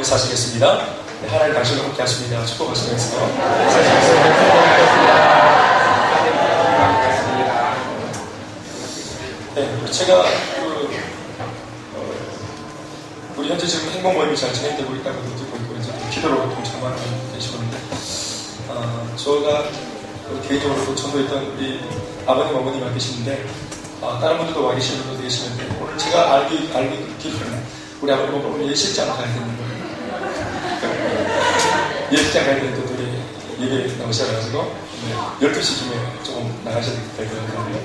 인사하시겠습니다. 네, 하나님 당신과 함께 하십니다. 축복하시면서 네, 제가 우리 현재 지금 행복 모임이 잘 진행되고 있다고 듣고 있고 이제 기도로 동참하고 계시는데 저가 개인적으로 또 전도했던 우리 아버님 어머님 계시는데 다른 분들도 와 계시는 분도 계시는데 오늘 제가 알기로는 우리 아버님 오늘 예식장 가야 되는 거예요. 예식장 가야 되는데 우리 예배 나오셔가지고 12시쯤에 조금 나가셔야 될 것 같아요.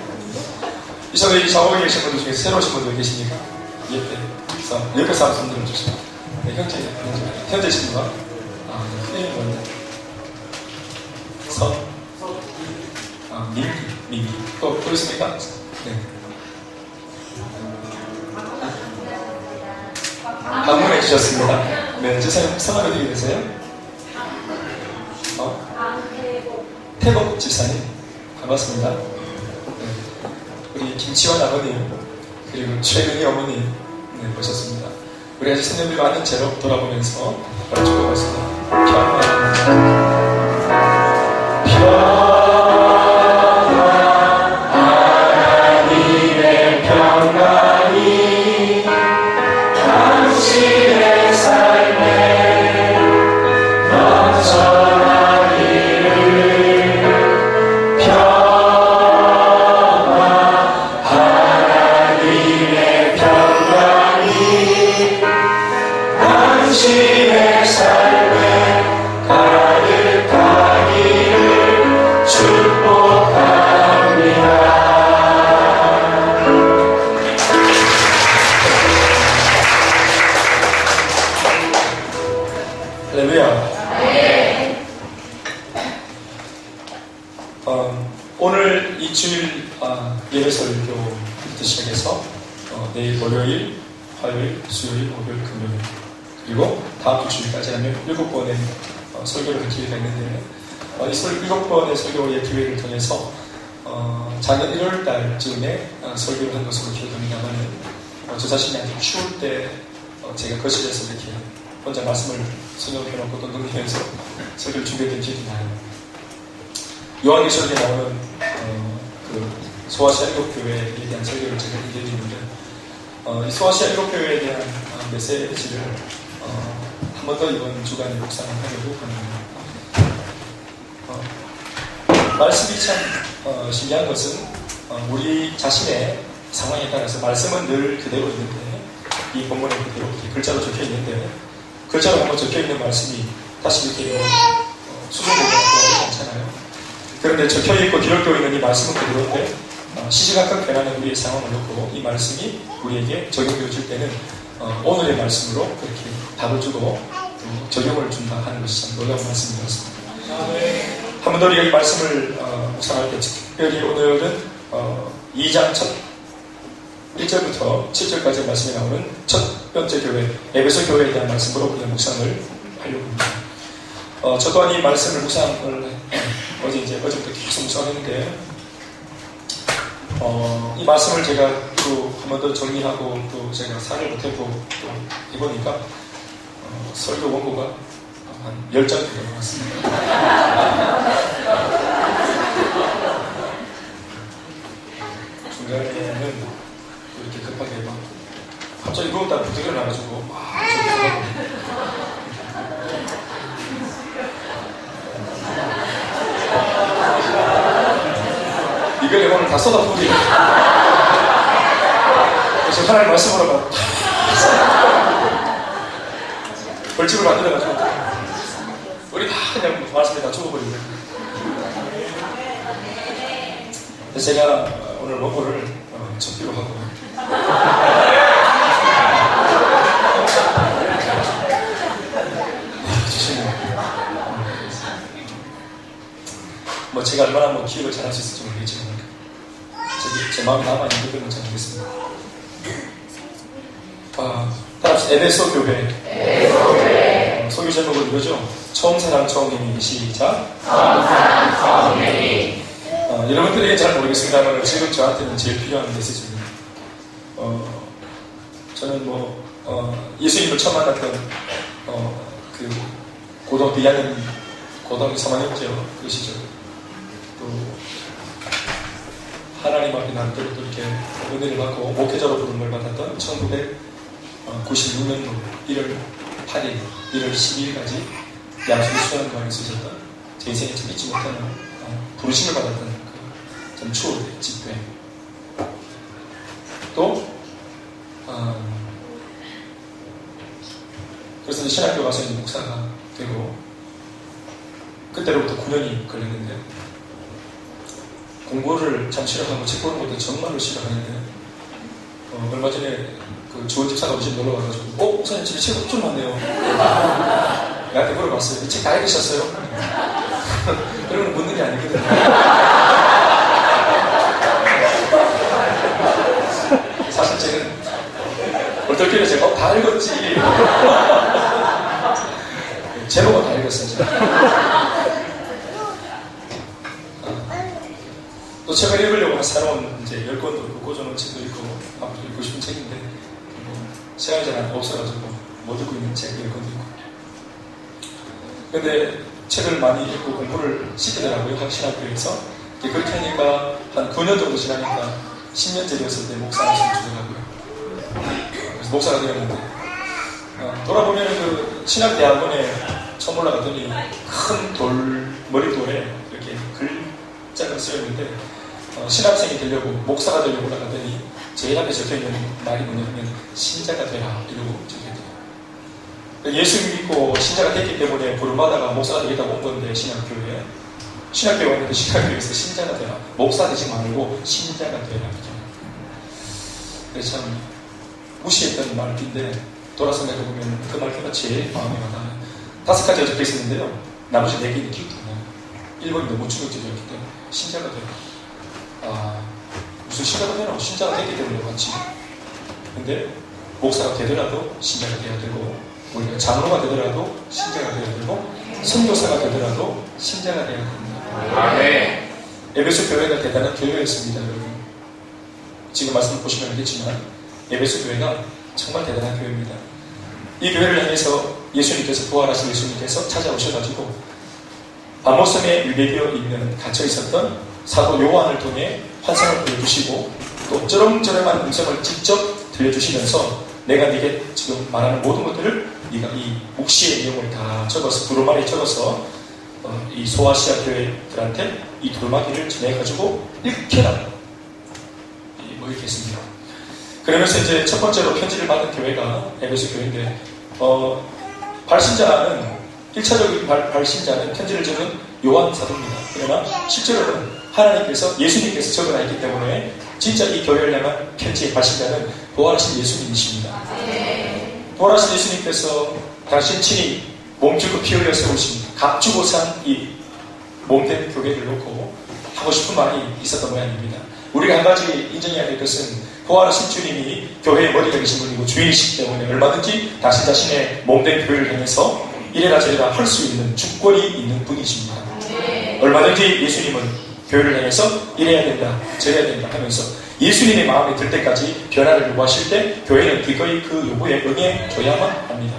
이 시간에 좌우에 계신 분들 중에 새로 오신 분들 계시니까 옆에서 한번 손들어 주시죠. 네, 현재 친구가 큰일 뭔데? 민기. 또 있습니까? 네. 방문해 주셨습니다. 네, 제 성함이 어떻게 되세요? 태복 집사님. 반갑습니다. 네. 우리 김치환 아버님, 그리고 최근희 어머님, 네, 모셨습니다. 우리 아직 선생님들과 아는 채로 돌아보면서 바로 축복하겠습니다. 오늘 이 주일 예배설교부터 시작해서 내일 월요일, 화요일, 수요일, 목요일, 금요일 그리고 다음 주 주일까지 하면 7번의 설교를 할 기회가 있는데 이 7번의 설교의 기회를 통해서 작년 1월달쯤에 설교를 한 것으로 기억합니다만 저 자신이 아주 추울 때 제가 거실에서 이렇게 혼자 말씀을 성경을 펴놓고 또 눈으면서 설교를 준비했던 기억이 나요. 요한계시록에 나오는 소아시아 7교회에 대한 설교를 제가 드리는데 이 소아시아 7교회에 대한 메시지를 한 번 더 이번 주간에 묵상을 하려고 합니다. 말씀이 참 신기한 것은 우리 자신의 상황에 따라서 말씀은 늘 그대로 있는데 이 본문에 그대로 이렇게 글자로 적혀 있는데 글자로 한번 적혀 있는 말씀이 다시 이렇게 수정되고 괜찮아요. 그런데 적혀있고 기록되어 있는 이 말씀은 그대로인데 시시각각 변하는 우리의 상황을 놓고 이 말씀이 우리에게 적용되어질 때는 오늘의 말씀으로 그렇게 답을 주고 적용을 준다 하는 것이 참 놀라운 말씀인 것 같습니다. 한 번 더 우리가 이 말씀을 묵상할 때 특별히 오늘은 2장 첫 1절부터 7절까지의 말씀이 나오는 첫 번째 교회 에베소 교회에 대한 말씀으로 우리가 묵상을 하려고 합니다. 저 또한 이 말씀을 묵상을 어제부터 계속 묵상했는데 이 말씀을 제가 또 한 번 더 정리하고 또 제가 사를 못했고 또 해보니까 설교 원고가 한 10장 정도 나왔습니다. 중간에는 이렇게 급하게 막 갑자기 누웠다가 부득이를 나가지고 이걸 오늘 다 쏟아부으리. 그래서 하나님 말씀으로 막 벌칙을 만들어가지고 우리 다 그냥 말씀에 다 죽어버리는. 그래서 제가 오늘 원고를 접기로 하고 제가 얼마나 기억을 잘할 수 있을지 모르겠지만 제 마음이 남아있는 부분은 잘 모르겠습니다. 따라합시다. 에베소 교회. 소개 제목은 이거죠? 처음 사랑 처음 의미. 시작. 처음 사랑 처음 의미. 여러분들에게 잘 모르겠습니다만 지금 저한테는 제일 필요한 메시지입니다. 저는 예수님을 처음 만났던 그 고등학교 2학년, 고등학교 3학년죠. 그 시절. 또 하나님 앞에 난 또 이렇게 은혜를 받고 목회자로 부름을 받았던 1996년도 1월 8일, 1월 12일까지 양수리 수양관에 쓰셨던 제 인생에 참 잊지 못하는 부르심을 받았던 좀 추억의 집회. 또 그래서 이제 신학교 가서 이제 목사가 되고 그때로부터 9년이 걸렸는데 공부를 참 싫어하고 책 보는 것도 정말로 싫어하는데 얼마 전에 그 주원 집사가 우리 집 놀러 와가지고 목사님 집에 책 엄청 많네요. 나한테 물어봤어요. 이 책 다 읽으셨어요? 그러면 묻는 게 아니거든요. 사실 쟤는 얼떨결에 제가 다 읽었지. 제목은 다 읽었어요. 또 책을 읽으려고 새로운 이제 10권도 있고 꽂아놓은 책도 있고 앞으로 읽고 싶은 책인데 시간이 잘 없어가지고 못 읽고 있는 책 10권도 있고. 근데 책을 많이 읽고 공부를 시키더라고요. 각 신학교에서. 그렇게 하니까 한 9년 정도 지나니까 10년째 되었을 때 목사 하시는 주더라고요. 그래서 목사가 되었는데 돌아보면 그 신학대학원에 처음 올라가더니 큰 머리돌에 이렇게 글자가 쓰여있는데 신학생이 되려고 목사가 되려고 올라가더니 제일 앞에 적혀있는 말이 뭐냐면 신자가 되라 이러고 적혀있대요. 예수 믿고 신자가 됐기 때문에 부름받아가 목사가 되겠다고 온 건데 신학교에 왔는데 신학교에서 신자가 되라, 목사 되지 말고 신자가 되라 이렇게. 그래서 참 무시했던 말인데 돌아서 생각해보면 그 말투가 제일 마음에 와닿아요. 5가지가 적혀 있었는데요. 나머지 4개는 기억도 안 나요. 1번이 너무 충격적이었기 때문에 신자가 되라. 무슨 신자가 되나? 신자가 됐기 때문에 왔지. 근데 목사가 되더라도 신자가 돼야 되고, 우리가 장로가 되더라도 신자가 돼야 되고, 선교사가 되더라도 신자가 돼야 됩니다. 네. 에베소 교회가 대단한 교회였습니다, 여러분. 지금 말씀 보시면 알겠지만 에베소 교회가 정말 대단한 교회입니다. 이 교회를 향해서 예수님께서, 부활하신 예수님께서 찾아오셔가지고 아모스에 유배되어 있는 갇혀 있었던 사도 요한을 통해 환상을 보여주시고 또 쩌렁쩌렁한 음성을 직접 들려주시면서 내가 네게 지금 말하는 모든 것들을 네가 이 묵시의 내용을 다 적어서 두루마리에 적어서 이 소아시아 교회들한테 이 두루마리를 전해가지고 읽혀라 이렇게 했습니다. 그러면서 이제 첫 번째로 편지를 받은 교회가 에베소 교회인데 발신자는 1차적인 발신자는 편지를 적은 요한 사도입니다. 그러나 실제로는 하나님께서 예수님께서 적어놨기 때문에 진짜 이 교회를 향한 편지의 발신자는 부활하신 예수님이십니다. 부활하신 예수님께서 당신 친히 몸주고 피 흘려 세우신 값주고 산 이 몸된 교회를 놓고 하고 싶은 말이 있었던 모양입니다. 우리가 한 가지 인정해야 될 것은 부활하신 주님이 교회의 머리가 되신 분이고 주인이시기 때문에 얼마든지 당신 자신의 몸된 교회를 향해서 이래라 저래라 할 수 있는 주권이 있는 분이십니다. 얼마든지 예수님은 교회를 향해서 이래야 된다 저래야 된다 하면서 예수님의 마음에 들 때까지 변화를 요구하실 때 교회는 기꺼이 그 요구에 응해줘야만 합니다.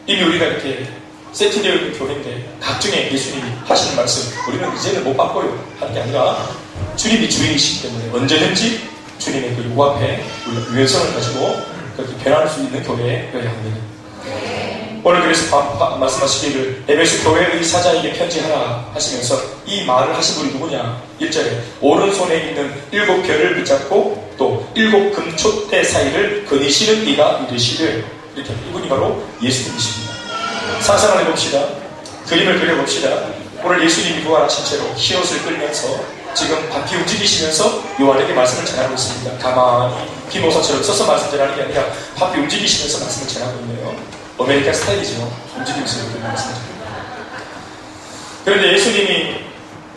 이미 우리가 이렇게 세팅되어 있는 교회인데 각종의 예수님이 하시는 말씀 우리는 이제는 못 바꿔요 하는 게 아니라 주님이 주인이시기 때문에 언제든지 주님의 그 요구 앞에 우리가 유연성을 가지고 그렇게 변할 수 있는 교회여야 합니다. 오늘 그래서 말씀하시기를 에베소 교회의 사자에게 편지하라 하시면서 이 말을 하신 분이 누구냐? 1절에 오른손에 있는 7별을 붙잡고 또 7 금촛대 사이를 거니시는 이가 이르시되 이렇게 이분이 바로 예수님이십니다. 상상을 해봅시다. 그림을 그려봅시다. 오늘 예수님이 부활하신 채로 흰옷을 끌면서 지금 바퀴 움직이시면서 요한에게 말씀을 전하고 있습니다. 가만히 기모사처럼 서서 말씀 전하는 게 아니라 바퀴 움직이시면서 말씀을 전하고 있네요. 아메리칸 스타일이죠. 움직이면서 이렇게 말씀을 전합니다. 그런데 예수님이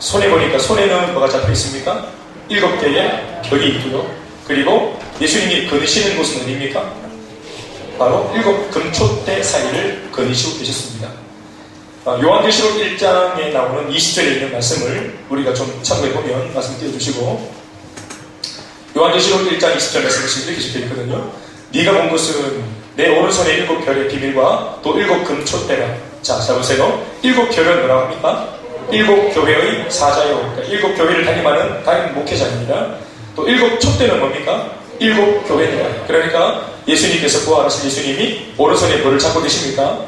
손에 보니까 손에는 뭐가 잡혀 있습니까? 7개의 별이 있고요. 그리고 예수님이 거니시는 곳은 어디입니까? 바로 7 금촛대 사이를 거니시고 계셨습니다. 요한계시록 1장에 나오는 20절에 있는 말씀을 우리가 좀 참고해보면 말씀 띄워주시고 요한계시록 1장 20절 말씀이 이렇게 적혀 있거든요. 네가 본 것은 내 오른손에 7별의 비밀과 또 7금 촛대가. 자, 보세요. 7별은 뭐라고 합니까? 7교회의 사자요. 그러니까 7교회를 담임 목회자입니다. 또 7촛대는 뭡니까? 7교회입니다. 그러니까 예수님께서 부활하신 예수님이 오른손에 뭐를 잡고 계십니까?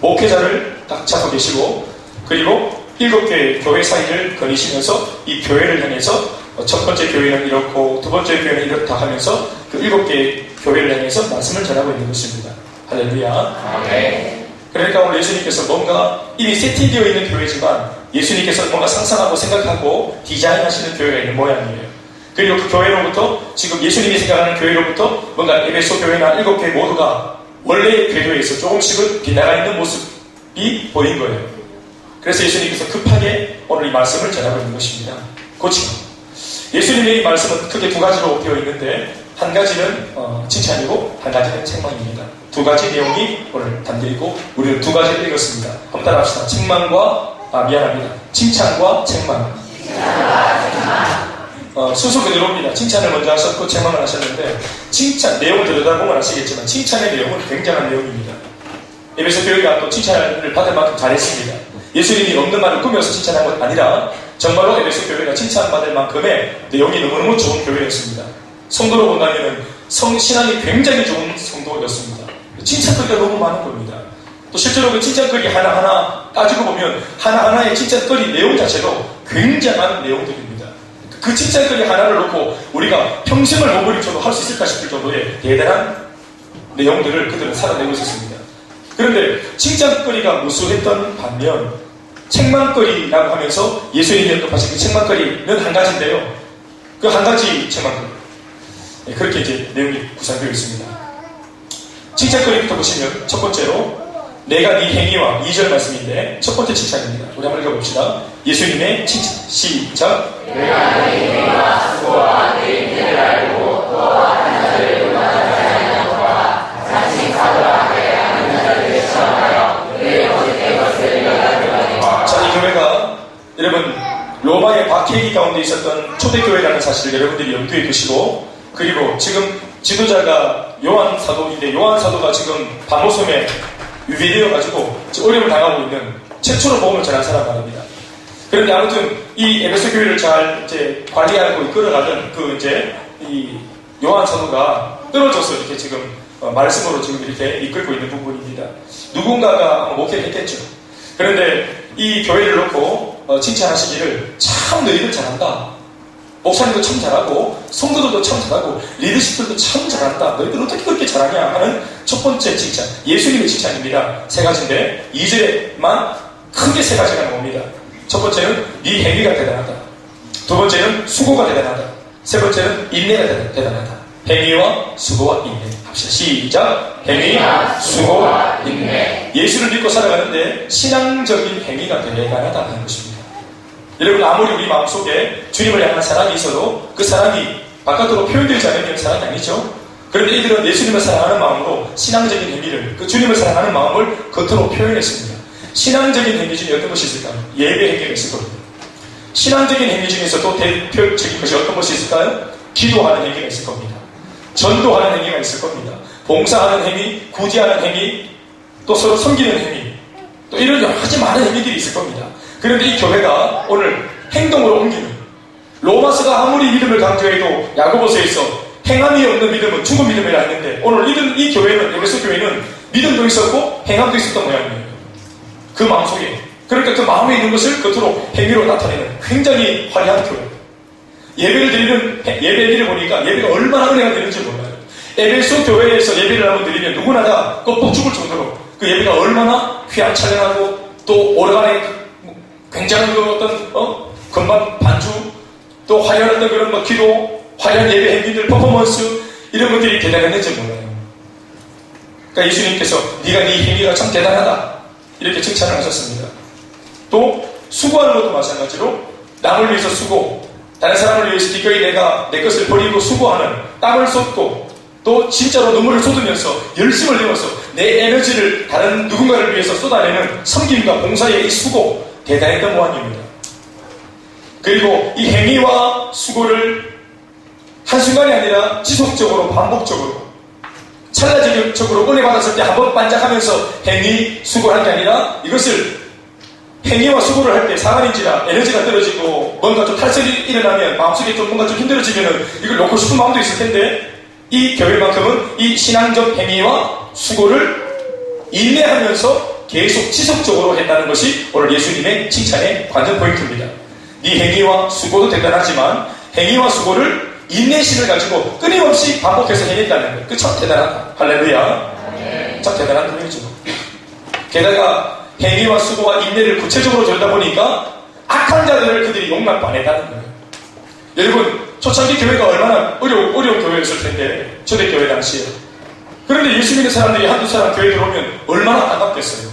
목회자를 딱 잡고 계시고, 그리고 7개의 교회 사이를 거니시면서 이 교회를 향해서 첫 번째 교회는 이렇고 두 번째 교회는 이렇다 하면서 그 7개의 교회를 향해서 말씀을 전하고 있는 것입니다. 할렐루야. 아멘. 그러니까 오늘 예수님께서 뭔가 이미 세팅되어 있는 교회지만 예수님께서 뭔가 상상하고 생각하고 디자인하시는 교회가 있는 모양이에요. 그리고 그 교회로부터 지금 예수님이 생각하는 교회로부터 뭔가 에베소 교회나 7교회 모두가 원래의 궤도에서 조금씩은 빗나가 있는 모습이 보인 거예요. 그래서 예수님께서 급하게 오늘 이 말씀을 전하고 있는 것입니다. 고치고. 예수님의 이 말씀은 크게 두 가지로 되어 있는데 한 가지는 칭찬이고 한 가지는 책망입니다. 두 가지 내용이 오늘 담겨있고 우리는 두 가지를 읽었습니다. 한번 따라합시다. 칭찬과 책망. 순서 그대로입니다. 칭찬을 먼저 하셨고 책망을 하셨는데 칭찬, 내용을 들여다보면 아시겠지만 칭찬의 내용은 굉장한 내용입니다. 에베소 교회가 또 칭찬을 받을 만큼 잘했습니다. 예수님이 없는 말을 꾸며서 칭찬한 것 아니라 정말로 에베소 교회가 칭찬받을 만큼의 내용이 너무너무 좋은 교회였습니다. 성도로 본다면 신앙이 굉장히 좋은 성도였습니다. 칭찬거리가 너무 많은 겁니다. 또 실제로 그 칭찬거리 하나하나 따지고 보면 하나하나의 칭찬거리 내용 자체도 굉장한 내용들입니다. 그 칭찬거리 하나를 놓고 우리가 평생을 몸부림쳐도 할 수 있을까 싶을 정도의 대단한 내용들을 그들은 살아내고 있었습니다. 그런데 칭찬거리가 무수했던 반면 책망거리라고 하면서 예수님이 언급하신 그 책망거리는 한 가지인데요. 그 한 가지 책망거리. 네, 그렇게 이제 내용이 구성되어 있습니다. 칭찬거리부터 보시면 첫 번째로 내가 네 행위와 2절 말씀인데 첫 번째 칭찬입니다. 우리 한번 읽어봅시다. 예수님의 칭찬. 시작. 내가 네 행위와 수고와 네 인내를 알고 또 하나님을 용납하지 않는 것과 자신 사도하게 하는 자들을 시험하여 내 모든 것을 여닫으려니와. 자, 이 교회가 여러분 로마의 박해기 가운데 있었던 초대교회라는 사실을 여러분들이 염두에 두시고, 그리고 지금 지도자가 요한 사도인데 요한 사도가 지금 바모섬에 유배되어 가지고 어려움을 당하고 있는 최초로 복음을 전한 사람 말입니다. 그런데 아무튼 이 에베소 교회를 잘 이제 관리하고 이끌어가던 그 이제 이 요한 사도가 떨어져서 이렇게 지금 말씀으로 지금 이렇게 이끌고 있는 부분입니다. 누군가가 목회를 했겠죠. 그런데 이 교회를 놓고 칭찬하시기를 참 너희들 잘한다. 목사님도 참 잘하고 성도들도 참 잘하고 리더십들도 참 잘한다. 너희들 어떻게 그렇게 잘하냐 하는 첫 번째 칭찬, 예수님의 칭찬입니다. 세 가지인데 2절에만 크게 세 가지가 나옵니다. 첫 번째는 네 행위가 대단하다. 두 번째는 수고가 대단하다. 세 번째는 인내가 대단하다. 행위와 수고와 인내. 합시다. 시작. 행위와 수고와 인내. 예수를 믿고 살아가는데 신앙적인 행위가 대단하다 하는 것입니다. 여러분, 아무리 우리 마음속에 주님을 향한 사랑이 있어도 그 사랑이 바깥으로 표현되지 않으면 사랑이 아니죠. 그런데 이들은 예수님을 사랑하는 마음으로 신앙적인 행위를, 그 주님을 사랑하는 마음을 겉으로 표현했습니다. 신앙적인 행위 중에 어떤 것이 있을까요? 예배 행위가 있을 겁니다. 신앙적인 행위 중에서도 대표적인 것이 어떤 것이 있을까요? 기도하는 행위가 있을 겁니다. 전도하는 행위가 있을 겁니다. 봉사하는 행위, 구제하는 행위, 또 서로 섬기는 행위, 또 이런 여러 가지 많은 행위들이 있을 겁니다. 그런데 이 교회가 오늘 행동으로 옮기는, 로마서가 아무리 믿음을 강조해도 야고보서에서 행함이 없는 믿음은 죽은 믿음이라 했는데 오늘 이 교회는, 에베소 교회는 믿음도 있었고 행함도 있었던 모양이에요. 그 마음속에. 그러니까 그 마음에 있는 것을 겉으로 행위로 나타내는 굉장히 화려한 교회. 예배를 드리는 예배를 보니까 예배가 얼마나 은혜가 되는지 몰라요. 에베소 교회에서 예배를 한번 드리면 누구나 다 껍벅 죽을 정도로 그 예배가 얼마나 휘황찬란하고 또 오르간에 굉장한 그 어떤 건반 반주, 또 화려한 어떤 그런 기도, 화려한 예배 행위들, 퍼포먼스, 이런 것들이 대단했는지 몰라요. 그러니까 예수님께서 네가 네 행위가 참 대단하다 이렇게 칭찬을 하셨습니다. 또 수고하는 것도 마찬가지로 남을 위해서 수고, 다른 사람을 위해서 기꺼이 내가 내 것을 버리고 수고하는, 땀을 쏟고 또 진짜로 눈물을 쏟으면서 열심을 내어서 내 에너지를 다른 누군가를 위해서 쏟아내는 섬김과 봉사의 이 수고, 대단했던 모양입니다. 그리고 이 행위와 수고를 한순간이 아니라 지속적으로 반복적으로 찰나적인 일적으로 은혜 받았을 때 한번 반짝하면서 행위, 수고를 한 게 아니라 이것을 행위와 수고를 할 때 사람인지라 에너지가 떨어지고 뭔가 좀 탈색이 일어나면 마음속에 좀 뭔가 좀 힘들어지면 이걸 놓고 싶은 마음도 있을 텐데 이 교회만큼은 이 신앙적 행위와 수고를 인내하면서 계속 지속적으로 했다는 것이 오늘 예수님의 칭찬의 관전 포인트입니다. 네 행위와 수고도 대단하지만 행위와 수고를 인내심을 가지고 끊임없이 반복해서 해냈다는 것. 그 참 대단하다. 할렐루야. 참 대단한 분이죠. 게다가 행위와 수고와 인내를 구체적으로 들다 보니까 악한 자들을 그들이 용납 안 했다는 거예요. 여러분, 초창기 교회가 얼마나 어려운 교회였을 텐데, 초대교회 당시에. 그런데 예수 믿는 사람들이 한두 사람 교회 들어오면 얼마나 반갑겠어요.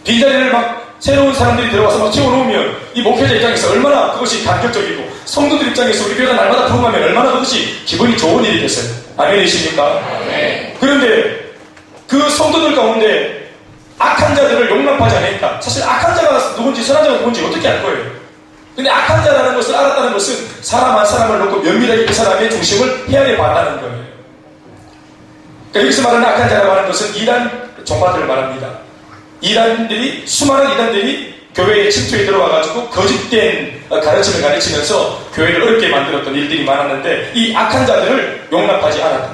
빈자리를 막 새로운 사람들이 들어와서 막 채워놓으면 이 목회자 입장에서 얼마나 그것이 감격적이고 성도들 입장에서 우리 교회가 날마다 부흥하면 얼마나 그것이 기분이 좋은 일이겠어요. 아멘이십니까? 그런데 그 성도들 가운데 악한 자들을 용납하지 않았다. 사실 악한 자가 누군지 선한 자가 누군지 어떻게 알 거예요. 근데 악한 자라는 것을 알았다는 것은 사람 한 사람을 놓고 면밀하게 그 사람의 중심을 헤아려 봤다는 거예요. 그러니까 여기서 말하는 악한 자라고 하는 것은 이단 종파들을 말합니다. 수많은 이단들이 교회에 침투에 들어와가지고 거짓된 가르침을 가르치면서 교회를 어렵게 만들었던 일들이 많았는데 이 악한 자들을 용납하지 않았다.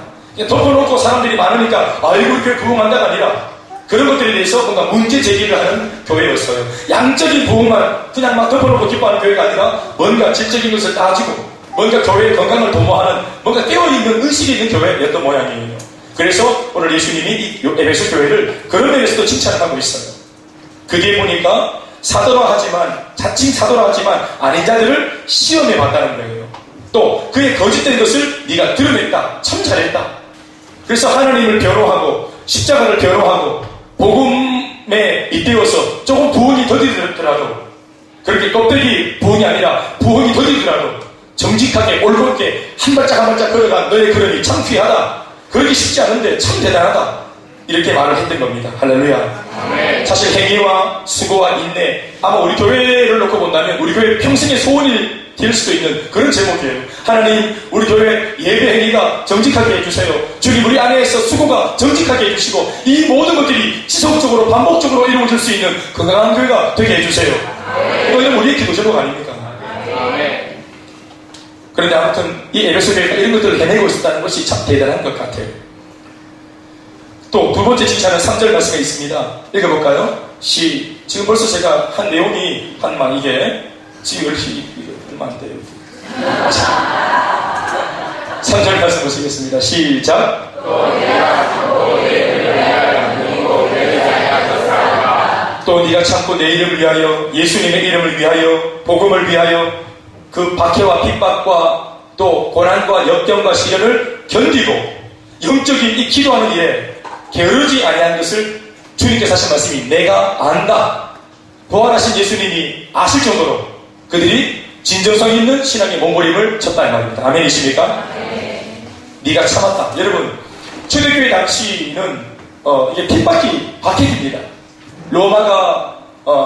덮어놓고 사람들이 많으니까 아이고 교회 부흥한다가 아니라 그런 것들에 대해서 뭔가 문제 제기를 하는 교회였어요. 양적인 부흥만 그냥 막 덮어놓고 기뻐하는 교회가 아니라 뭔가 질적인 것을 따지고 뭔가 교회의 건강을 도모하는 뭔가 깨어있는 의식이 있는 교회였던 모양이에요. 그래서 오늘 예수님이 이 에베소 교회를 그런 면에서도 칭찬을 하고 있어요. 그 뒤에 보니까 자칭 사도라하지만 아닌 자들을 시험해 봤다는 거예요. 또 그의 거짓된 것을 네가 드러냈다. 참 잘했다. 그래서 하나님을 변호하고 십자가를 변호하고 복음에 잇대어서 조금 부흥이 더디더라도 그렇게 껍데기 부흥이 아니라 부흥이 더디더라도 정직하게 올곧게 한 발짝 한 발짝 걸어간 너의 걸음이 참 귀하다. 그러기 쉽지 않은데 참 대단하다. 이렇게 말을 했던 겁니다. 할렐루야. 아멘. 사실 행위와 수고와 인내 아마 우리 교회를 놓고 본다면 우리 교회 평생의 소원이 될 수도 있는 그런 제목이에요. 하나님 우리 교회 예배 행위가 정직하게 해주세요. 주님 우리 안에서 수고가 정직하게 해주시고 이 모든 것들이 지속적으로 반복적으로 이루어질 수 있는 건강한 교회가 되게 해주세요. 이거는 우리의 기도 제목 아닙니까? 그런데 아무튼 이 에베소 교회가 이런 것들을 해내고 있었다는 것이 참 대단한 것 같아요. 또 두 번째 칭찬은 3절 말씀에 있습니다. 읽어볼까요? 지금 벌써 제가 한 내용이 이게 지금 이렇게 얼마 안 돼요. 3절 말씀 보시겠습니다. 시작. 또 네가 참고 내 이름을 위하여 예수님의 이름을 위하여 복음을 위하여 그 박해와 핍박과 또 고난과 역경과 시련을 견디고 영적인 이 기도하는 일에 게으르지 아니한 것을 주님께서 하신 말씀이 내가 안다. 부활하신 예수님이 아실 정도로 그들이 진정성 있는 신앙의 몸부림을 쳤다 이 말입니다. 아멘이십니까? 네가 참았다. 여러분 초대교회 당시는 이게 핍박이 박해입니다. 로마가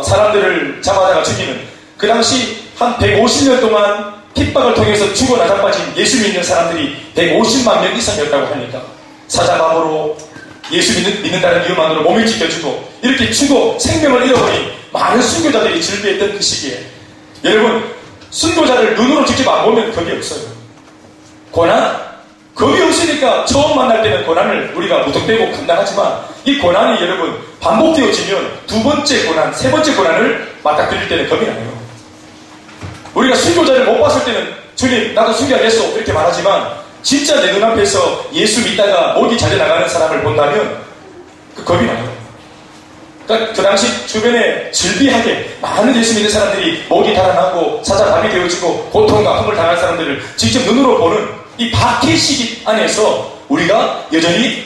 사람들을 잡아다가 죽이는 그 당시 한 150년 동안 핍박을 통해서 죽어 나자빠진 예수 믿는 사람들이 150만 명 이상이었다고 하니까 사자감으로 예수 믿는다는 이유만으로 몸을 지켜주고 이렇게 죽어 생명을 잃어버린 많은 순교자들이 즐비했던 그 시기에 여러분 순교자를 눈으로 직접 안 보면 겁이 없어요. 고난? 겁이 없으니까 처음 만날 때는 고난을 우리가 무턱대고 감당하지만 이 고난이 여러분 반복되어지면 두 번째 고난, 세 번째 고난을 맞닥뜨릴 때는 겁이 나요. 우리가 순교자를 못 봤을 때는 주님 나도 순교하겠소 이렇게 말하지만 진짜 내 눈앞에서 예수 믿다가 목이 잘려나가는 사람을 본다면 그 겁이 나요. 그러니까 그 당시 주변에 즐비하게 많은 예수 믿는 사람들이 목이 달아나고 사자밤이 되어지고 고통과 아픔을 당할 사람들을 직접 눈으로 보는 이 박해 시기 안에서 우리가 여전히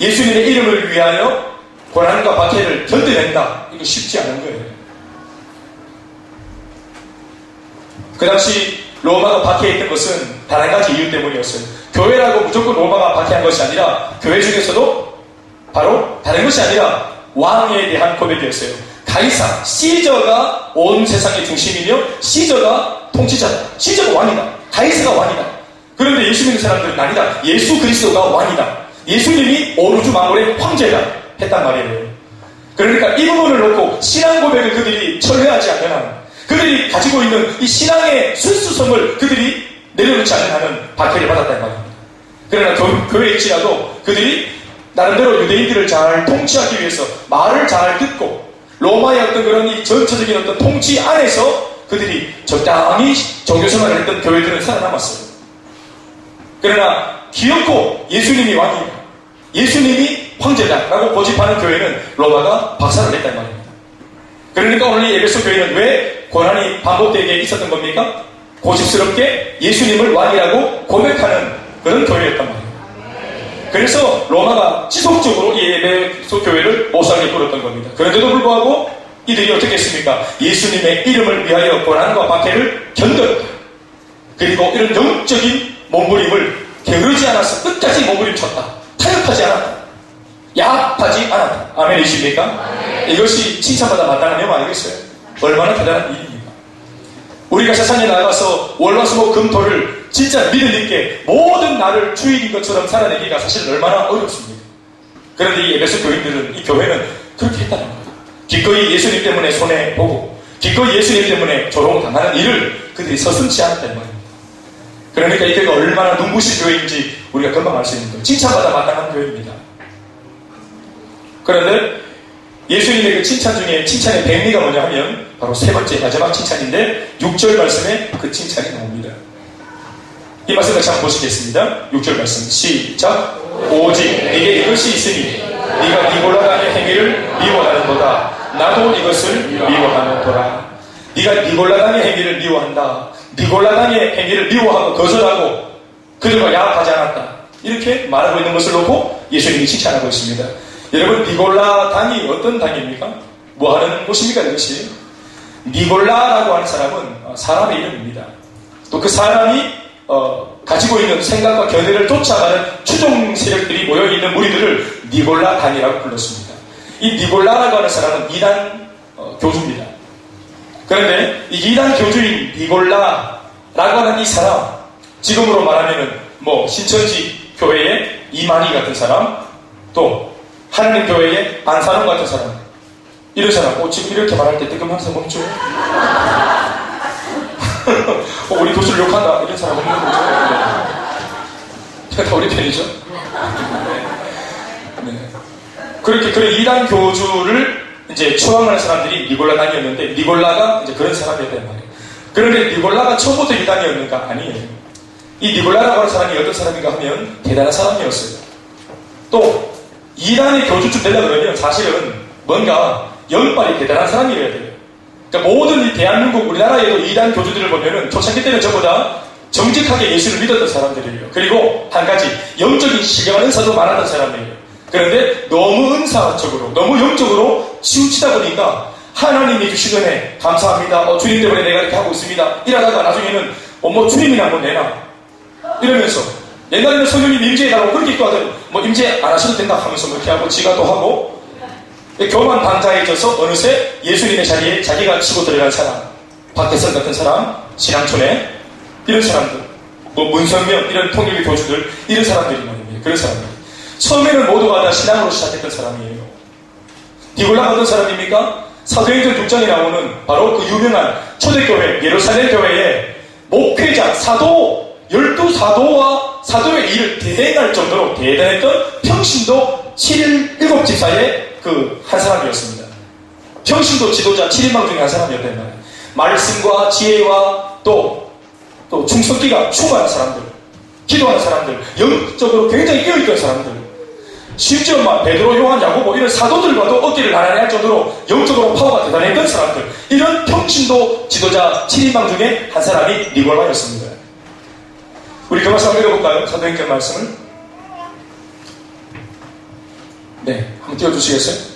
예수님의 이름을 위하여 고난과 박해를 견뎌낸다. 이거 쉽지 않은 거예요. 그 당시 로마가 박해했던 것은 단 한 가지 이유 때문이었어요. 교회라고 무조건 로마가 박해한 것이 아니라 교회 중에서도 바로 다른 것이 아니라 왕에 대한 고백이었어요. 가이사, 시저가 온 세상의 중심이며 시저가 통치자다. 시저가 왕이다. 가이사가 왕이다. 그런데 예수 믿는 사람들은 아니다. 예수 그리스도가 왕이다. 예수님이 온 우주 만물의 황제다 했단 말이에요. 그러니까 이 부분을 놓고 신앙 고백을 그들이 철회하지 않는 한, 그들이 가지고 있는 이 신앙의 순수성을 그들이 내려놓지 않는 한은 박해를 받았단 말입니다. 그러나 교회에 있지라도 그들이 나름대로 유대인들을 잘 통치하기 위해서 말을 잘 듣고 로마의 어떤 그런 이 전체적인 어떤 통치 안에서 그들이 적당히 종교생활을 했던 교회들은 살아남았어요. 그러나 기어코 예수님이 왕이다, 예수님이 황제다라고 고집하는 교회는 로마가 박살을 냈단 말입니다. 그러니까 오늘 이 에베소 교회는 왜 고난이 반복되게 있었던 겁니까? 고집스럽게 예수님을 왕이라고 고백하는 그런 교회였단 말입니다. 그래서 로마가 지속적으로 이 에베소 교회를 못살게 굴었던 겁니다. 그런데도 불구하고 이들이 어떻게 했습니까? 예수님의 이름을 위하여 고난과 박해를 견뎠다. 그리고 이런 영적인 몸부림을 게으르지 않아서 끝까지 몸부림쳤다. 타협하지 않았다. 야합하지 않았다. 아멘이십니까? 이것이 칭찬받아 마땅한 내용 아니겠어요? 얼마나 대단한 일입니까? 우리가 세상에 나가서 월화수목금토를 진짜 믿음 있게 모든 날을 주일인 것처럼 살아내기가 사실 얼마나 어렵습니까? 그런데 이 에베소 교인들은, 이 교회는 그렇게 했다는 거예요. 기꺼이 예수님 때문에 손해보고 기꺼이 예수님 때문에 조롱당하는 일을 그들이 서슴지 않았다는 말입니다. 그러니까 이 교회가 얼마나 눈부신 교회인지 우리가 금방 알 수 있는 거예요. 칭찬받아 마땅한 교회입니다. 그런데 예수님의 그 칭찬 중에 칭찬의 백미가 뭐냐 하면 바로 세 번째 마지막 칭찬인데 6절 말씀에 그 칭찬이 나옵니다. 이 말씀 같이 한번 보시겠습니다. 6절 말씀 시작. 오직 네게 이것이 있으니 네가 니골라당의 행위를 미워하는도다. 나도 이것을 미워하는도라. 네가 니골라당의 행위를 미워한다. 니골라당의 행위를 미워하고 거절하고 그들과 야합하지 않았다. 이렇게 말하고 있는 것을 놓고 예수님이 칭찬하고 있습니다. 여러분, 니골라당이 어떤 당입니까? 뭐 하는 곳입니까? 이것이 니골라라고 하는 사람은 사람의 이름입니다. 또 그 사람이 가지고 있는 생각과 견해를 쫓아가는 추종 세력들이 모여있는 무리들을 니골라당이라고 불렀습니다. 이 니골라라고 하는 사람은 이단 교주입니다. 그런데 이 이단 교주인 니골라라고 하는 이 사람, 지금으로 말하면은 뭐 신천지 교회의 이만희 같은 사람, 또 하나님 교회의 안산홍 같은 사람, 이런 사람, 지금 이렇게 말할 때 뜨끔한 사람 없죠? 우리 교수를 욕한다, 이런 사람 없는 거죠? 네. 다 우리 편이죠? 네. 그렇게 그런 이단 교주를 이제 초항하는 사람들이 니골라당이었는데, 니골라가 이제 그런 사람이었단 말이에요. 그런데 니골라가 처음부터 이단이었는가? 아니에요. 이 니골라라고 하는 사람이 어떤 사람인가 하면 대단한 사람이었어요. 또 이단의 교주쯤 되려고 그러면 사실은 뭔가 연빨이 대단한 사람이어야 돼요. 그러니까 모든 이 대한민국 우리나라에도 이단 교주들을 보면은 초창기 때는 전부 다 정직하게 예수를 믿었던 사람들이에요. 그리고 한 가지 영적인 신령한 은사도 많았던 사람이에요. 그런데 너무 은사적으로, 너무 영적으로 치우치다 보니까 하나님이 주신 은혜 감사합니다. 주님 때문에 내가 이렇게 하고 있습니다. 이러다가 나중에는 뭐 주님이나 한번 내놔 이러면서, 옛날에는 성령님 임재해달라고 그렇게 기도하더니 뭐 임재 안 하셔도 된다 하면서 뭐 이렇게 하고 지가 또 하고, 교만 방자해져서 어느새 예수님의 자리에 자기가 치고 들어간 사람, 박태선 같은 사람, 신앙촌에 이런 사람들, 뭐 문성명 이런 통일교 교주들, 이런 사람들이 말입니다. 그런 사람들. 처음에는 모두가 다 신앙으로 시작했던 사람이에요. 니골라가 어떤 사람입니까? 사도행전 6장에 나오는 바로 그 유명한 초대교회 예루살렘 교회의 목회자, 사도, 12사도와 사도의 일을 대행할 정도로 대단했던 평신도 7 집사의 그 한 사람이었습니다. 평신도 지도자 7인방 중에 한 사람이었단 말이에요. 말씀과 지혜와 또 충성기가 충만한 사람들, 기도하는 사람들, 영적으로 굉장히 깨어있던 사람들, 심지어 막 베드로, 요한, 야고보 이런 사도들과도 어깨를 나란히 할 정도로 영적으로 파워가 대단했던 사람들, 이런 평신도 지도자 7인방 중에 한 사람이 니골라였습니다. 우리 그 말씀 한번 읽어볼까요? 사도행전 말씀을. 네, 한번 띄워주시겠어요?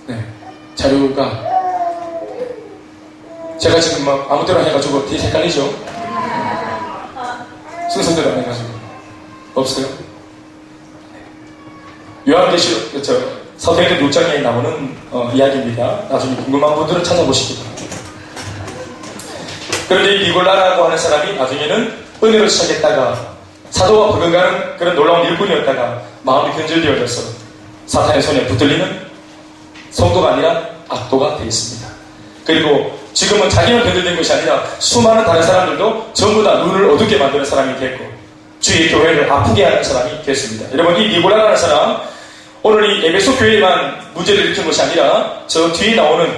네, 자료가 제가 지금 막 아무 때나 해가지고 되게 헷갈리죠? 순서대로 안 해가지고 없어요? 요한계시록 사도행전 6장에 나오는 이야기입니다. 나중에 궁금한 분들은 찾아보시기 바랍니다. 그런데 이 니골라라고 하는 사람이 나중에는 은혜로 시작했다가 사도와 버금가는 그런 놀라운 일꾼이었다가 마음이 변질되어져서 사탄의 손에 붙들리는 성도가 아니라 악도가 되었습니다. 그리고 지금은 자기만 변질된 것이 아니라 수많은 다른 사람들도 전부 다 눈을 어둡게 만드는 사람이 됐고 주의 교회를 아프게 하는 사람이 됐습니다. 여러분, 이 니고라라는 사람, 오늘 이 에베소 교회에만 문제를 일으킨 것이 아니라 저 뒤에 나오는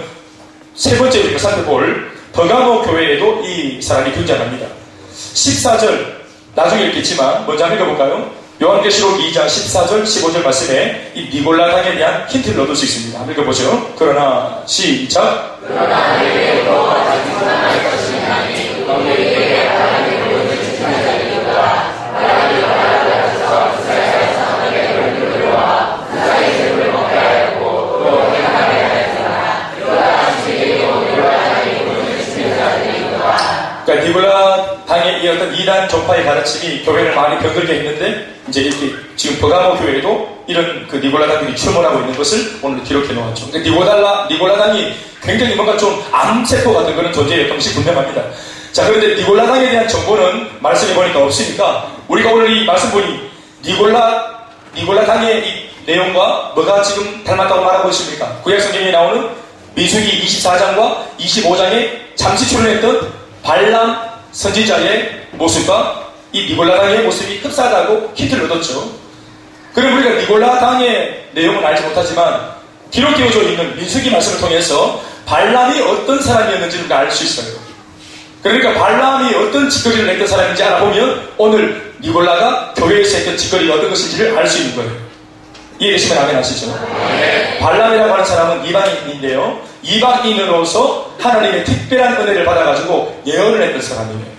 세 번째 우리가 살펴볼 버가모 교회에도 이 사람이 등장합니다. 14절 나중에 읽겠지만 먼저 한번 읽어볼까요? 요한계시록 2장 14절 15절 말씀에 이 니골라당에 대한 힌트를 얻을 수 있습니다. 한번 읽어보죠. 그러나 시작. 그러나 너희에게도 같이 충만할 것이니 너희에게 하나님의 모든 지키는 자들과 하나님의 바라보셔서 그사의 상하게 돌리려와 그사의 재물을 먹게 하였고 또 행하게 하였으나 또한 지혜로 니골라당의 모든 지키는 자들이니라. 그러니까 니골라당의 이 어떤 이단 종파의 가르침이 교회를 많이 병들게 했는데 이제 이렇게 지금 버가모 교회에도 이런 그 니골라당들이 출몰하고 있는 것을 오늘 기록해 놓았죠. 근데 니골라당이 굉장히 뭔가 좀 암세포 같은 그런 존재였던 것이 분명합니다. 자, 그런데 니골라당에 대한 정보는 말씀해 보니까 없으니까 우리가 오늘 이 말씀 보니 니골라당의 이 내용과 뭐가 지금 닮았다고 말하고 있습니까? 구약성경에 나오는 민수기 24장과 25장에 잠시 출연했던 발람 선지자의 모습과 이 니골라당의 모습이 흡사하다고 힌트를 얻었죠. 그럼 우리가 니골라당의 내용은 알지 못하지만 기록되어져 있는 민수기 말씀을 통해서 발람이 어떤 사람이었는지를 알 수 있어요. 그러니까 발람이 어떤 짓거리를 했던 사람인지 알아보면 오늘 니골라가 교회에서 했던 짓거리가 어떤 것인지를 알 수 있는 거예요. 이해되시면 아멘 하시죠? 네. 발람이라고 하는 사람은 이방인인데요. 이방인으로서 하나님의 특별한 은혜를 받아가지고 예언을 했던 사람이에요.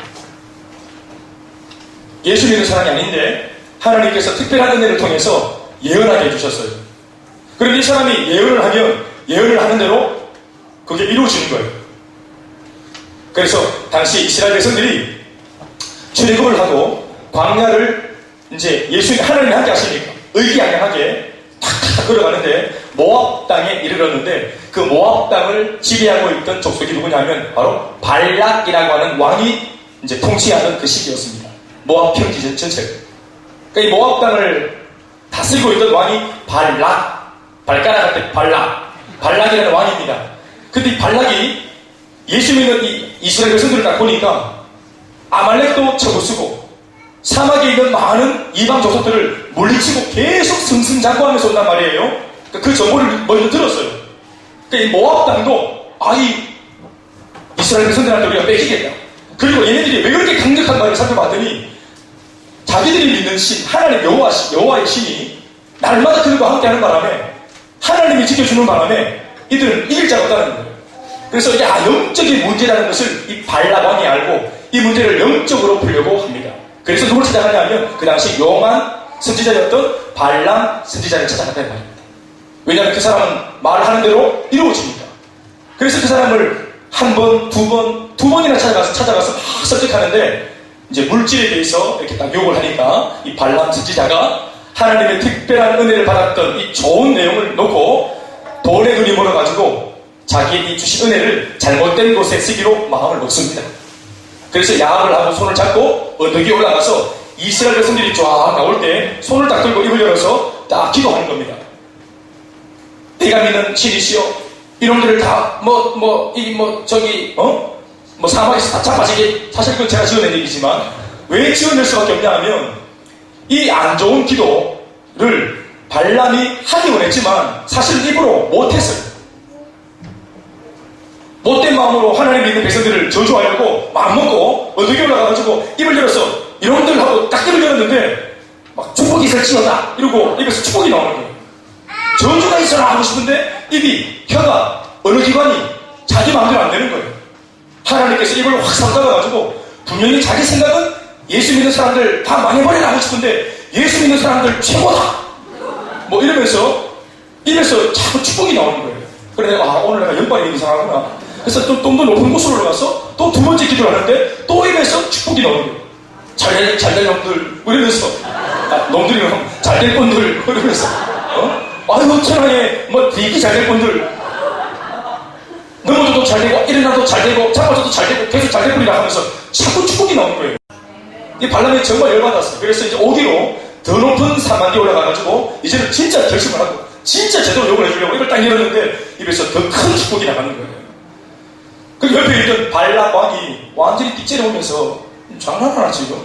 예수 믿는 사람이 아닌데 하나님께서 특별한 은혜를 통해서 예언하게 해주셨어요. 그런데 이 사람이 예언을 하면 예언을 하는 대로 그게 이루어지는 거예요. 그래서 당시 이스라엘 백성들이 출애굽을 하고 광야를 이제 예수님 하나님이 함께 하시니까 의기양양하게 탁탁 걸어가는데 모압 땅에 이르렀는데 그 모압 땅을 지배하고 있던 족속이 누구냐면 바로 발락이라고 하는 왕이 이제 통치하는 그 시기였습니다. 모압 평지 전체를. 그러니까 이 모압 땅을 다스리고 있던 왕이 발가락 할 때 발락이라는 왕입니다. 근데 이 발락이 예수 믿는 이 이스라엘 백성들을 딱 보니까 아말렉도 쳐부수고 사막에 있는 많은 이방 족속들을 물리치고 계속 승승장구하면서 온단 말이에요. 그 정보를 먼저 들었어요. 그러니까 이 모압 땅도 이 이스라엘 백성들한테 우리가 뺏기겠다. 그리고 얘네들이 왜 그렇게 강력한 말을 살펴봤더니 자기들이 믿는 신, 하나님 여호와의 신이 날마다 그들과 함께하는 바람에 하나님이 지켜주는 바람에 이들은 이길 자가 없다는 거예요. 그래서 영적인 문제라는 것을 이 발락왕이 알고 이 문제를 영적으로 풀려고 합니다. 그래서 누굴 찾아가냐면 그 당시 용한 선지자였던 발람 선지자를 찾아갔다는 말입니다. 왜냐하면 그 사람은 말하는 대로 이루어집니다. 그래서 그 사람을 한 번, 두 번이나 찾아가서 막 설득하는데 이제 물질에 대해서 이렇게 딱 욕을 하니까 이 발람 선지자가 하나님의 특별한 은혜를 받았던 이 좋은 내용을 놓고 돈에 눈이 멀어가지고 자기에게 주신 은혜를 잘못된 곳에 쓰기로 마음을 먹습니다. 그래서 야합을 하고 손을 잡고 언덕 위에 올라가서 이스라엘 백성들이 쫙 나올 때 손을 딱 들고 입을 열어서 딱 기도하는 겁니다. 내가 믿는 신이시여 이놈들을 다 사막에서 다 잡아지게, 사실 그건 제가 지어낸 얘기지만 왜 지어낼 수밖에 없냐 하면 이 안 좋은 기도를 발람이 하기 원했지만 사실 입으로 못했어요. 못된 마음으로 하나님 믿는 백성들을 저주하려고 마음먹고 언덕 위에 올라가가지고 입을 열어서 이놈들 하고 딱 입을 열었는데 막 축복이 있을지어다 이러고 입에서 축복이 나오는 거예요. 저주가 있어라 하고 싶은데 혀가 어느 기관이 자기 마음대로 안 되는 거예요. 하나님께서 입을 확 삼가가지고 분명히 자기 생각은 예수 믿는 사람들 다 망해버리라 하고 싶은데 예수 믿는 사람들 최고다 이러면서 입에서 자꾸 축복이 나오는 거예요. 그래서 오늘 내가 연발이 이상하구나. 그래서 또 좀 더 높은 곳으로 올라가서 또 두 번째 기도를 하는데 또 입에서 축복이 나오는 거예요. 잘될 놈들 이러면서 놈들이면 잘될 뻔들 이러면서 아이고 천하에 되게 잘될 뻔들 넘어져도 잘되고 일어나도 잘되고 잡아져도 잘되고 계속 잘될 뻔이라 하면서 자꾸 축복이 나오는 거예요. 이 발람이 정말 열받았어요. 그래서 이제 오기로 더 높은 산만기에 올라가가지고 이제는 진짜 결심을 하고 진짜 제대로 욕을 해주려고 이걸 딱 열었는데 입에서 더 큰 축복이 나가는 거예요. 그 옆에 있던 발람 왕이 완전히 띠째려 오면서 장난하나 지금?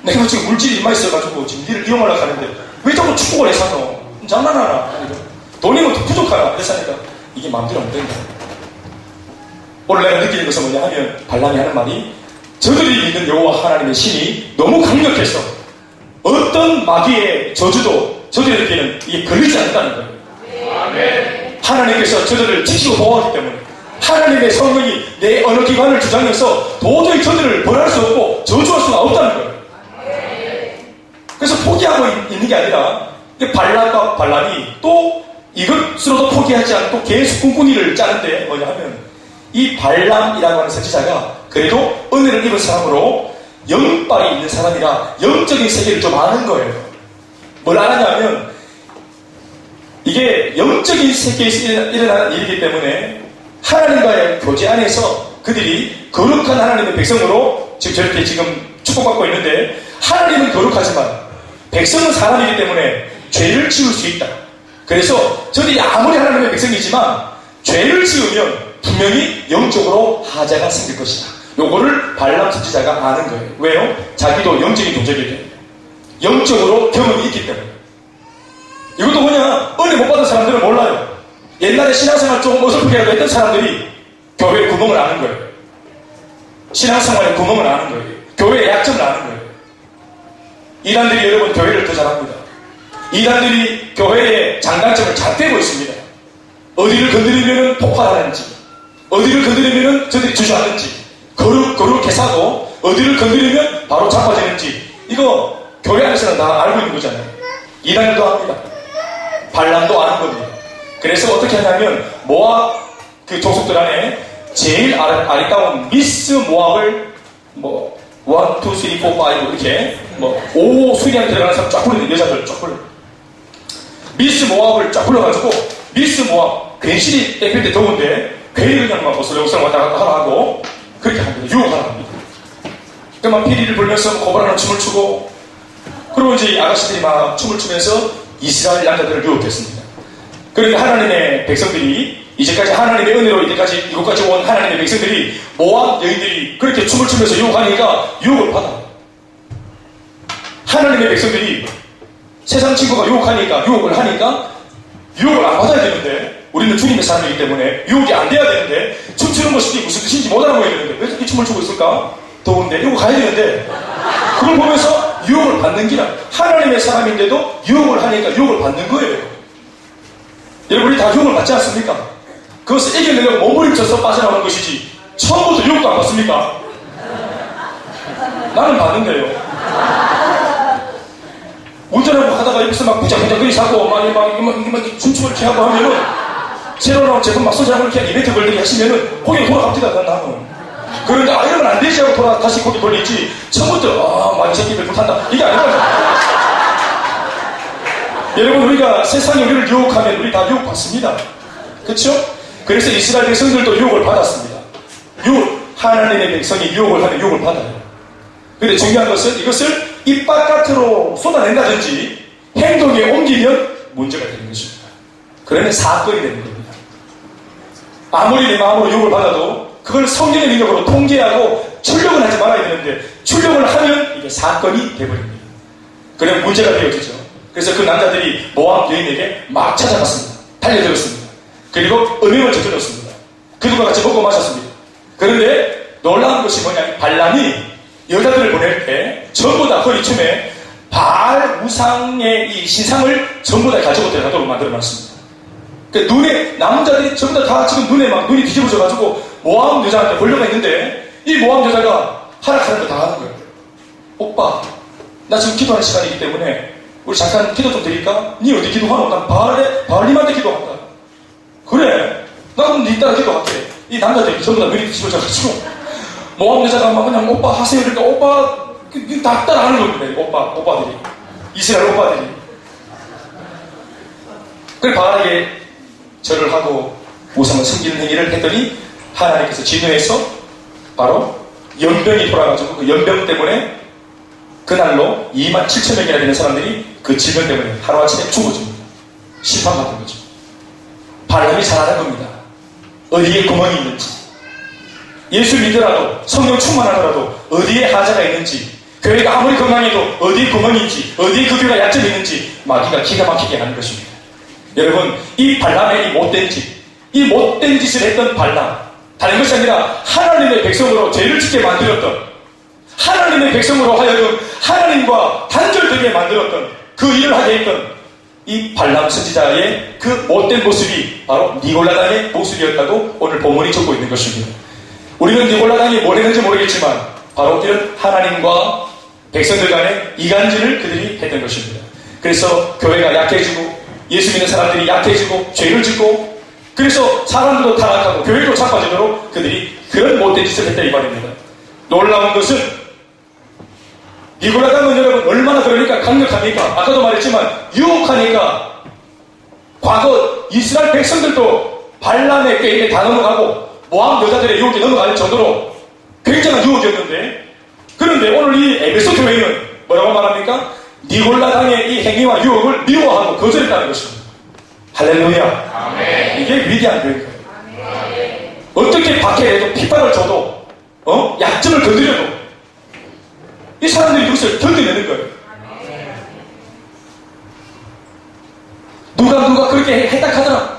내가 지금 물질이 이마 있어가지고 지금 니를 이용하려고 하는데 왜 자꾸 축복을 해 사노? 장난하나? 돈이 뭐 더 부족하나? 그래서 하니까 이게 마음대로 안 된다. 오늘 내가 느끼는 것은 뭐냐 하면 발람이 하는 말이 저들이 믿는 여호와 하나님의 신이 너무 강력해서 어떤 마귀의 저주도 저들에게는 이게 걸리지 않는다는 거예요. 아멘. 하나님께서 저들을 지키고 보호하기 때문에 하나님의 성령이 내 어느 기관을 주장해서 도저히 저들을 벌할 수 없고 저주할 수가 없다는 거예요. 그래서 포기하고 있는 게 아니라 발람과 발람이 또 이것으로도 포기하지 않고 계속 꿍꿍이를 짜는데 뭐냐 하면 이 발람이라고 하는 선지자가 그래도 은혜를 입은 사람으로 영빨이 있는 사람이라 영적인 세계를 좀 아는 거예요. 뭘 아느냐면 이게 영적인 세계에서 일어나는 일이기 때문에 하나님과의 교제 안에서 그들이 거룩한 하나님의 백성으로 지금 저렇게 지금 축복받고 있는데 하나님은 거룩하지만 백성은 사람이기 때문에 죄를 지을 수 있다. 그래서 저들이 아무리 하나님의 백성이지만 죄를 지으면 분명히 영적으로 하자가 생길 것이다. 요거를 발람 선지자가 아는 거예요. 왜요? 자기도 영적인 동족이기 때문에. 영적으로 경험이 있기 때문에. 이것도 뭐냐? 은혜 못 받은 사람들은 몰라요. 옛날에 신앙생활 조금 어설프게 하고 했던 사람들이 교회의 구멍을 아는 거예요. 신앙생활의 구멍을 아는 거예요. 교회의 약점을 아는 거예요. 이단들이 여러분 교회를 더 잘합니다. 이단들이 교회의 장단점을 잘 떼고 있습니다. 어디를 건드리면 폭발하는지, 어디를 건드리면 저들이 주저하는지, 거룩해 사도 어디를 건드리면 바로 자빠지는지, 이거 교회 안에서는 다 알고 있는 거잖아요. 이단들도 합니다. 발람도 아는 겁니다. 그래서 어떻게 하냐면 모압 그 족속들 안에 제일 아리따운 미스 모압을 뭐 1, 2, 3, 4, 5 이렇게 뭐 5 수리안 들어가는 사람 쫙 불러요. 여자들 쫙 불러요. 미스 모압을 쫙 불러가지고 미스 모압 괜시리 땡길 때 더운데 괜히 그냥 막 어슬렁어슬렁 왔다 갔다 하고 그렇게 합니다. 유혹하라 합니다. 그러면 피리를 불면서 고발하는 춤을 추고 그리고 이제 아가씨들이 막 춤을 추면서 이스라엘 남자들을 유혹했습니다. 그러니까 하나님의 백성들이 이제까지 하나님의 은혜로 이제까지 이곳까지 온 하나님의 백성들이 모압 여인들이 그렇게 춤을 추면서 유혹하니까 유혹을 받아요. 하나님의 백성들이 세상 친구가 유혹하니까 유혹을 하니까 유혹을 안 받아야 되는데 우리는 주님의 사람이기 때문에 유혹이 안 돼야 되는데 춤추는 것이 무슨 뜻인지 못 알아보야 되는데 왜 이렇게 춤을 추고 있을까? 더운데 유혹 가야 되는데 그걸 보면서 유혹을 받는 기라 하나님의 사람인데도 유혹을 하니까 유혹을 받는 거예요. 여러분이 다 유혹을 받지 않습니까? 그것을 이겨내려고 몸부림쳐서 빠져나오는 것이지 처음부터 유혹도 안 받습니까? 나는 받는데요. 운전하고 하다가 옆에서 막 부작부작거리 사고 막 춤춤을 이렇게 하고 하면은 새로 나온 제품 막 소지하고 이렇게 이벤트 걸들이 하시면은 고개 돌아갑니다. 나는. 그런데 이러면 안 되지 하고 다시 고개 돌리지 처음부터 막 이 새끼들 못한다 이게 아니라 여러분 우리가 세상이 우리를 유혹하면 우리 다 유혹받습니다. 그렇죠? 그래서 이스라엘 백성들도 유혹을 받았습니다. 하나님의 백성이 유혹을 하면 유혹을 받아요. 그런데 중요한 것은 이것을 입 바깥으로 쏟아낸다든지 행동에 옮기면 문제가 되는 것입니다. 그러면 사건이 되는 겁니다. 아무리 내 마음으로 유혹을 받아도 그걸 성령의 능력으로 통제하고 출력을 하지 말아야 되는데 출력을 하면 이게 사건이 되어버립니다. 그러면 문제가 되어지죠. 그래서 그 남자들이 모압 여인에게 막 찾아갔습니다. 달려들었습니다. 그리고 음행을 저질렀습니다. 그들과 같이 먹고 마셨습니다. 그런데 놀라운 것이 뭐냐, 발람이 여자들을 보낼 때 전부 다 허리춤에 바알 우상의 이 신상을 전부 다 가지고 들어가도록 만들어놨습니다. 그 눈에 남자들이 전부 다 지금 눈에 막 눈이 뒤집어져가지고 모압 여자한테 걸려가 있는데 이 모압 여자가 하락하는 거 다 하는 거예요. 오빠, 나 지금 기도하는 시간이기 때문에 우리 잠깐 기도 좀 드릴까? 니 어디 기도하노? 난 바알님한테 기도한다. 그래, 나도 니 따라 기도할게. 이 남자들이 전부 다 눈이 뒤집어져가지고 모압 여자가 막 그냥 오빠 하세요. 그러니까 오빠 다 따라하는 겁니다. 오빠들이 이스라엘 오빠들이. 그래 바알에게 절을 하고 우상을 섬기는 행위를 했더니 하나님께서 진노해서 바로 연병이 돌아가지고 그 연병 때문에 그날로 27,000명이나 되는 사람들이 그 질병 때문에 하루아침에 죽어집니다. 심판받은 거죠. 발람이 잘하는 겁니다. 어디에 구멍이 있는지, 예수 믿더라도, 성령 충만하더라도 어디에 하자가 있는지, 교회가 아무리 건강해도 어디에 구멍이 있는지, 어디에 그 교회가 약점이 있는지 마귀가 기가 막히게 하는 것입니다. 여러분, 이 발람의 이 못된 짓, 이 못된 짓을 했던 발람, 다른 것이 아니라 하나님의 백성으로 죄를 짓게 만들었던, 하나님의 백성으로 하여금 하나님과 단절되게 만들었던, 그 일을 하게 했던 이 발람 선지자의 그 못된 모습이 바로 니골라당의 모습이었다고 오늘 본문이 적고 있는 것입니다. 우리는 니골라당이 뭘 했는지 모르겠지만 바로 이런 하나님과 백성들 간의 이간질을 그들이 했던 것입니다. 그래서 교회가 약해지고 예수 믿는 사람들이 약해지고 죄를 짓고, 그래서 사람들도 타락하고 교회도 자빠지도록 그들이 그런 못된 짓을 했다 이 말입니다. 놀라운 것은 니골라당은 여러분 얼마나 그러니까 강력합니까? 아까도 말했지만 유혹하니까 과거 이스라엘 백성들도 발람의 게임에 다 넘어가고 모함 여자들의 유혹에 넘어갈 정도로 굉장한 유혹이었는데, 그런데 오늘 이 에베소 교회는 뭐라고 말합니까? 니골라당의 이 행위와 유혹을 미워하고 거절했다는 것입니다. 할렐루야. 아멘. 이게 위대한 교회예요. 어떻게 박해해도 핍박을 줘도 약점을 건드려도 이 사람들이 그것을 견뎌내는 거예요. 누가 그렇게 했다 하더라,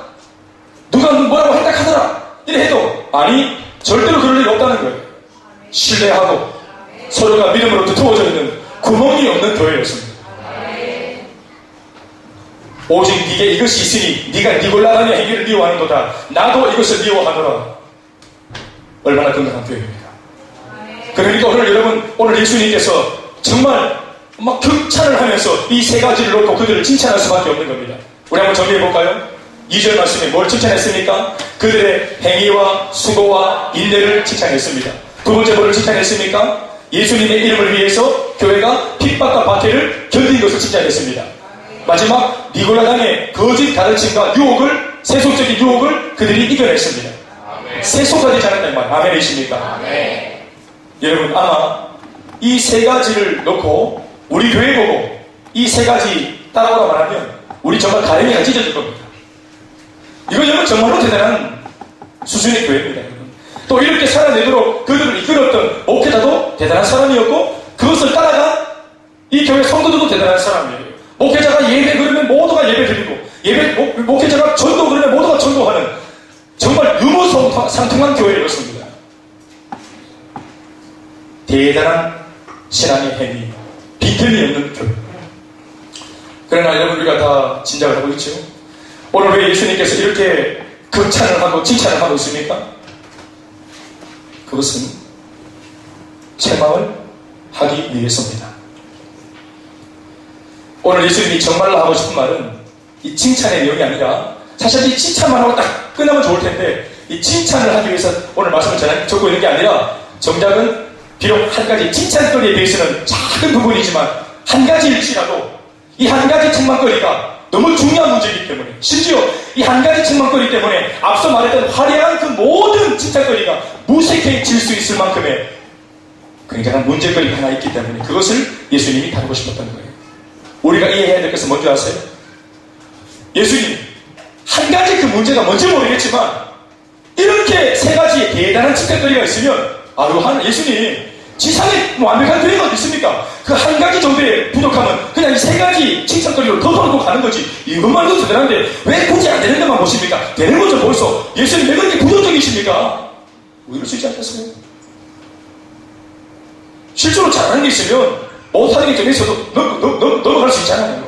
누가 뭐라고 했다 하더라 이래 해도 아니, 절대로 그럴 일이 없다는 거예요. 신뢰하고 서로가 믿음으로 두터워져 있는 구멍이 없는 교회였습니다. 오직 네게 이것이 있으니 네가 니골라당의 행위를 미워하는도다, 나도 이것을 미워하노라. 얼마나 건강한 교회입니까? 그러니까 오늘 여러분, 오늘 예수님께서 정말 막 극찬을 하면서 이 세 가지를 놓고 그들을 칭찬할 수밖에 없는 겁니다. 우리 한번 정리해 볼까요? 2절 말씀에 뭘 칭찬했습니까? 그들의 행위와 수고와 인내를 칭찬했습니다. 두 번째 뭐를 칭찬했습니까? 예수님의 이름을 위해서 교회가 핍박과 박해를 견딘 것을 칭찬했습니다. 마지막 니골라당의 거짓 가르침과 유혹을, 세속적인 유혹을 그들이 이겨냈습니다. 세속화 되지 않았다 이 말. 아멘이십니까? 여러분, 아마 이 세 가지를 놓고 우리 교회 보고 이 세 가지 따라오라 말하면 우리 정말 가랭이가 찢어질 겁니다. 이건 여러분 정말로 대단한 수준의 교회입니다. 또 이렇게 살아내도록 그들을 이끌었던 목회자도 대단한 사람이었고, 그것을 따라간 이 교회 성도들도 대단한 사람이에요. 목회자가 예배 그러면 모두가 예배 드리고, 목회자가 전도 그러면 모두가 전도하는 정말 유무상통한 교회였습니다. 대단한 신앙의 행위, 빈틈이 없는 교회. 그러나 여러분, 우리가 다 짐작을 하고 있죠. 오늘 왜 예수님께서 이렇게 극찬을 하고 칭찬을 하고 있습니까? 그것은 책망을 하기 위해서입니다. 오늘 예수님이 정말로 하고 싶은 말은 이 칭찬의 내용이 아니라, 사실 이 칭찬만 하고 딱 끝나면 좋을 텐데, 이 칭찬을 하기 위해서 오늘 말씀을 적고 있는 게 아니라, 정작은 비록 한 가지 칭찬거리에 대해서는 작은 부분이지만 한 가지일지라도 이 한 가지 책망거리가 너무 중요한 문제이기 때문에, 심지어 이 한 가지 책망거리 때문에 앞서 말했던 화려한 그 모든 칭찬거리가 무색해질 수 있을 만큼의 굉장한 문제거리가 하나 있기 때문에 그것을 예수님이 다루고 싶었던 거예요. 우리가 이해해야 될 것은 뭔지 아세요? 예수님 한 가지 그 문제가 뭔지 모르겠지만 이렇게 세 가지의 대단한 칭찬거리가 있으면, 예수님 지상에 완벽한 교회가 어디 있습니까? 그 한 가지 정도의 부족함은 그냥 이 세 가지 칭찬거리로 덮어놓고 가는 거지, 이것만도 대단한데 왜 굳이 안 되는 것만 보십니까? 되는 것 좀 보이소. 예수님 왜 그렇게 부정적이십니까? 이럴 수 있지 않겠어요? 실제로 잘하는 게 있으면 못하는 게 좀 있어도 넘어갈 수 있잖아요.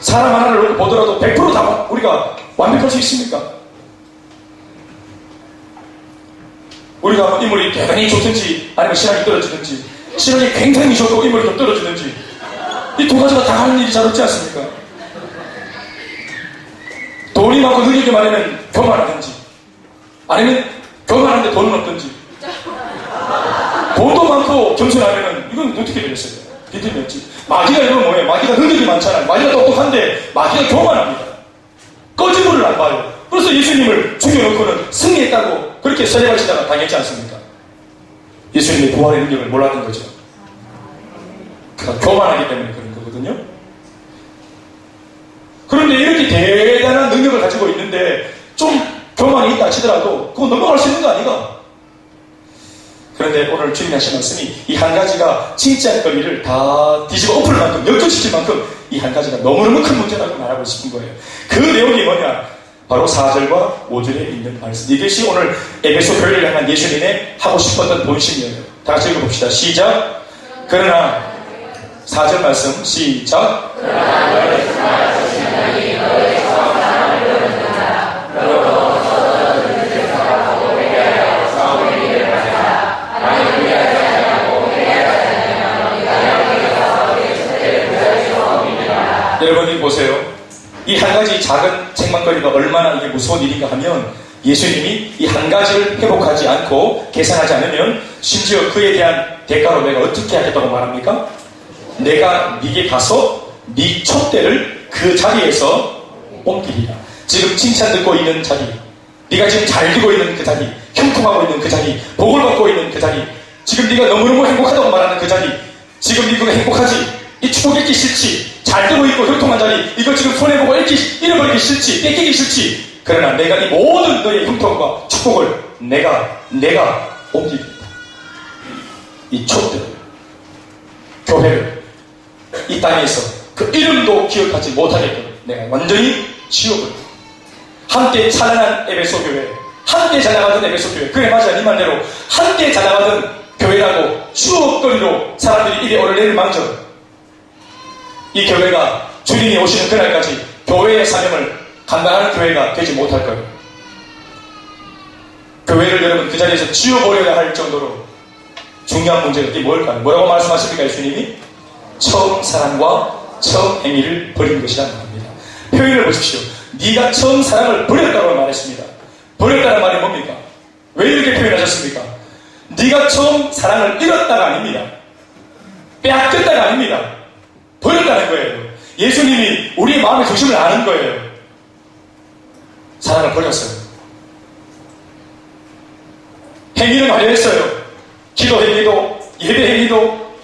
사람 하나를 놓고 보더라도 100% 다 우리가 완벽할 수 있습니까? 우리가 인물이 대단히 좋든지 아니면 신앙이 떨어지든지, 신앙이 굉장히 좋고 인물이 좀 떨어지든지, 이 두 가지가 다 하는 일이 잘 없지 않습니까? 돈이 많고 능력이 많으면 교만하든지, 아니면 교만한데 돈은 없든지, 돈도 많고 겸손하면 이건 어떻게 되겠어요? 빈틈이었지. 마귀가 이건 뭐예요? 마귀가 능력이 많잖아요. 마귀가 똑똑한데 마귀가 교만합니다. 꺼지물을 안 봐요. 그래서 예수님을 죽여놓고는 승리했다고 그렇게 설레발치다가 당했지 않습니까? 예수님의 부활의 능력을 몰랐던 거죠. 교만하기 때문에 그런 거거든요. 그런데 이렇게 대단한 능력을 가지고 있는데 좀 교만이 있다 치더라도 그거 넘어갈 수 있는 거 아니가? 그런데 오늘 주님이 하신 말씀이 이 한 가지가 칭찬거리를 다 뒤집어 엎을 만큼, 역전시킬 만큼 이 한 가지가 너무너무 큰 문제라고 말하고 싶은 거예요. 그 내용이 뭐냐? 바로 4절과 5절에 있는 말씀. 이것이 오늘 에베소 교회를 향한 예수님의 하고 싶었던 본심이에요. 다 같이 읽어봅시다. 시작. 그러나 4절 말씀 시작. 그러나 너희 정말 자신들이 너희 처음 사랑을 이루는구나. 그러므로 서로 눈치서라고 회개하여 싸우는 일을 하자. 아니 회개하지 않냐고 회개하지 않냐면 너희가 여기서 우리의 주체를 구할 수 없느니라. 여러분이 보세요. 이 한 가지 작은 책망거리가 얼마나 이게 무서운 일인가 하면 예수님이 이 한 가지를 회복하지 않고 계산하지 않으면 심지어 그에 대한 대가로 내가 어떻게 하겠다고 말합니까? 내가 네게 가서 네 촛대를 그 자리에서 옮기리라. 지금 칭찬 듣고 있는 자리, 네가 지금 잘 되고 있는 그 자리, 형통하고 있는 그 자리, 복을 받고 있는 그 자리, 지금 네가 너무너무 행복하다고 말하는 그 자리, 지금 네 그거 행복하지? 이 축복 잊기 싫지? 잘 되고 있고 형통한 자리, 이거 지금 손해보고 잃어버리기 싫지? 뺏기기 싫지? 그러나 내가 이 모든 너의 형통과 축복을 내가 옮기겠다. 이 촛대를, 교회를 이 땅에서 그 이름도 기억하지 못하게끔 내가 완전히 지워버려. 함께 찬양한 에베소 교회, 함께 자랑하던 에베소 교회, 그래 맞아, 네 말대로 함께 자랑하던 교회라고 추억거리로 사람들이 이래 오를 망정. 이 교회가 주님이 오시는 그날까지 교회의 사명을 감당하는 교회가 되지 못할 거예요. 교회를 여러분 그 자리에서 지워버려야 할 정도로 중요한 문제가 이게 뭘까요? 뭐라고 말씀하십니까? 예수님이 처음 사랑과 처음 행위를 버린 것이라는 겁니다. 표현을 보십시오. 네가 처음 사랑을 버렸다고 말했습니다. 버렸다는 말이 뭡니까? 왜 이렇게 표현하셨습니까? 네가 처음 사랑을 잃었다가 아닙니다. 빼앗겼다가 아닙니다. 버렸다는 거예요. 예수님이 우리의 마음의 중심을 아는 거예요. 사랑을 버렸어요. 행위는 화려했어요. 기도 행위도, 예배 행위도,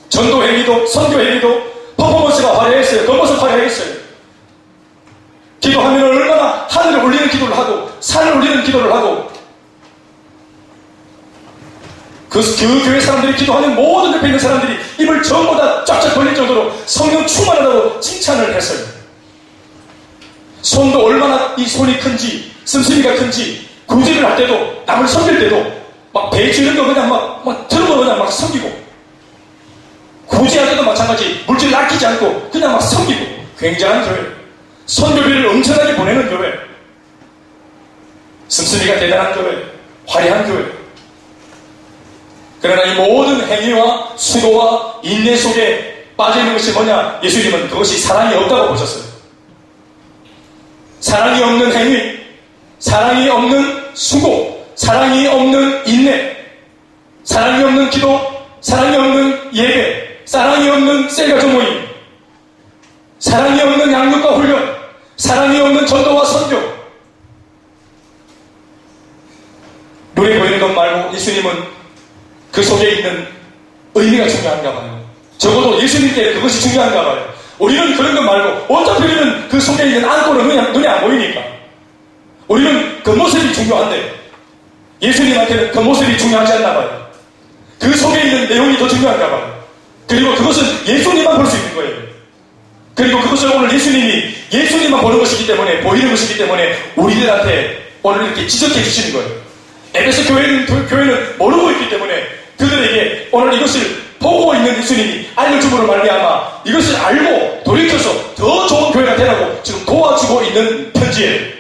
전도 행위도, 선교 행위도, 퍼포먼스가 화려했어요. 겉모습 화려했어요. 기도하면 얼마나 하늘을 올리는 기도를 하고, 산을 올리는 기도를 하고, 그 교회 사람들이 기도하는 모든 옆에 있는 사람들이 입을 전부 다 쫙쫙 벌릴 정도로 성령 충만하다고 칭찬을 했어요. 손도 얼마나 이 손이 큰지, 씀씀이가 큰지, 구제를 할 때도, 남을 섬길 때도, 막 배추 이런 거 그냥 막 들고 그냥 막 섬기고, 구제할 때도 마찬가지, 물질 아끼지 않고 그냥 막 섬기고, 굉장한 교회. 선교비를 엄청나게 보내는 교회. 씀씀이가 대단한 교회, 화려한 교회. 그러나 이 모든 행위와 수고와 인내 속에 빠져있는 것이 뭐냐? 예수님은 그것이 사랑이 없다고 보셨어요. 사랑이 없는 행위, 사랑이 없는 수고, 사랑이 없는 인내, 사랑이 없는 기도, 사랑이 없는 예배, 사랑이 없는 셀가족 모임, 사랑이 없는 양육과 훈련, 사랑이 없는 전도와 선교. 눈에 보이는 것 말고 예수님은 그 속에 있는 의미가 중요한가 봐요. 적어도 예수님께 그것이 중요한가 봐요. 우리는 그런 것 말고 어차피 우리는 그 속에 있는 안고는 눈에 안 보이니까 우리는 그 모습이 중요한데 예수님한테는 그 모습이 중요하지 않나 봐요. 그 속에 있는 내용이 더 중요한가 봐요. 그리고 그것은 예수님만 볼 수 있는 거예요. 그리고 그것을 오늘 예수님만 보는 것이기 때문에, 보이는 것이기 때문에 우리들한테 오늘 이렇게 지적해 주시는 거예요. 에베소 교회는 모르고 있기 때문에 그들에게 오늘 이것을 보고 있는 예수님이 알려줌으로 말미암아 이것을 알고 돌이켜서 더 좋은 교회가 되라고 지금 도와주고 있는 편지예요.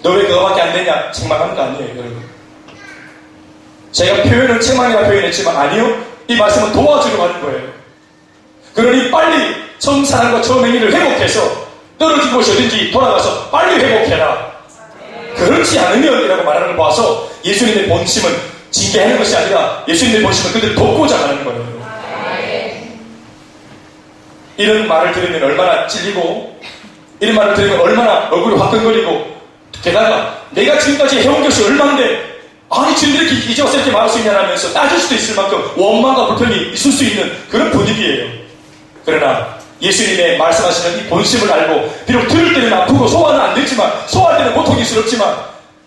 너 왜 그거밖에 안 되냐? 책망하는 거 아니에요, 여러분. 제가 표현을 책망이라 표현했지만 아니요, 이 말씀은 도와주려고 하는 거예요. 그러니 빨리 처음 사랑과 처음 행위를 회복해서 떨어진 곳이 어딘지 돌아가서 빨리 회복해라. 그렇지 않으면 이라고 말하는 걸 봐서 예수님의 본심은 징계하는 것이 아니라 예수님의 본심은 그들을 돕고자 하는 거예요. 이런 말을 들으면 얼마나 찔리고, 이런 말을 들으면 얼마나 얼굴이 화끈거리고, 게다가 내가 지금까지 해온 것이 얼만데 아니 주님이 이렇게 이제 와서 이렇게 말할 수 있냐라면서 따질 수도 있을 만큼 원망과 불편이 있을 수 있는 그런 분위기예요. 그러나 예수님의 말씀하시는 이 본심을 알고 비록 들을 때는 아프고 소화는 안 되지만 소화할 때는 고통스럽지만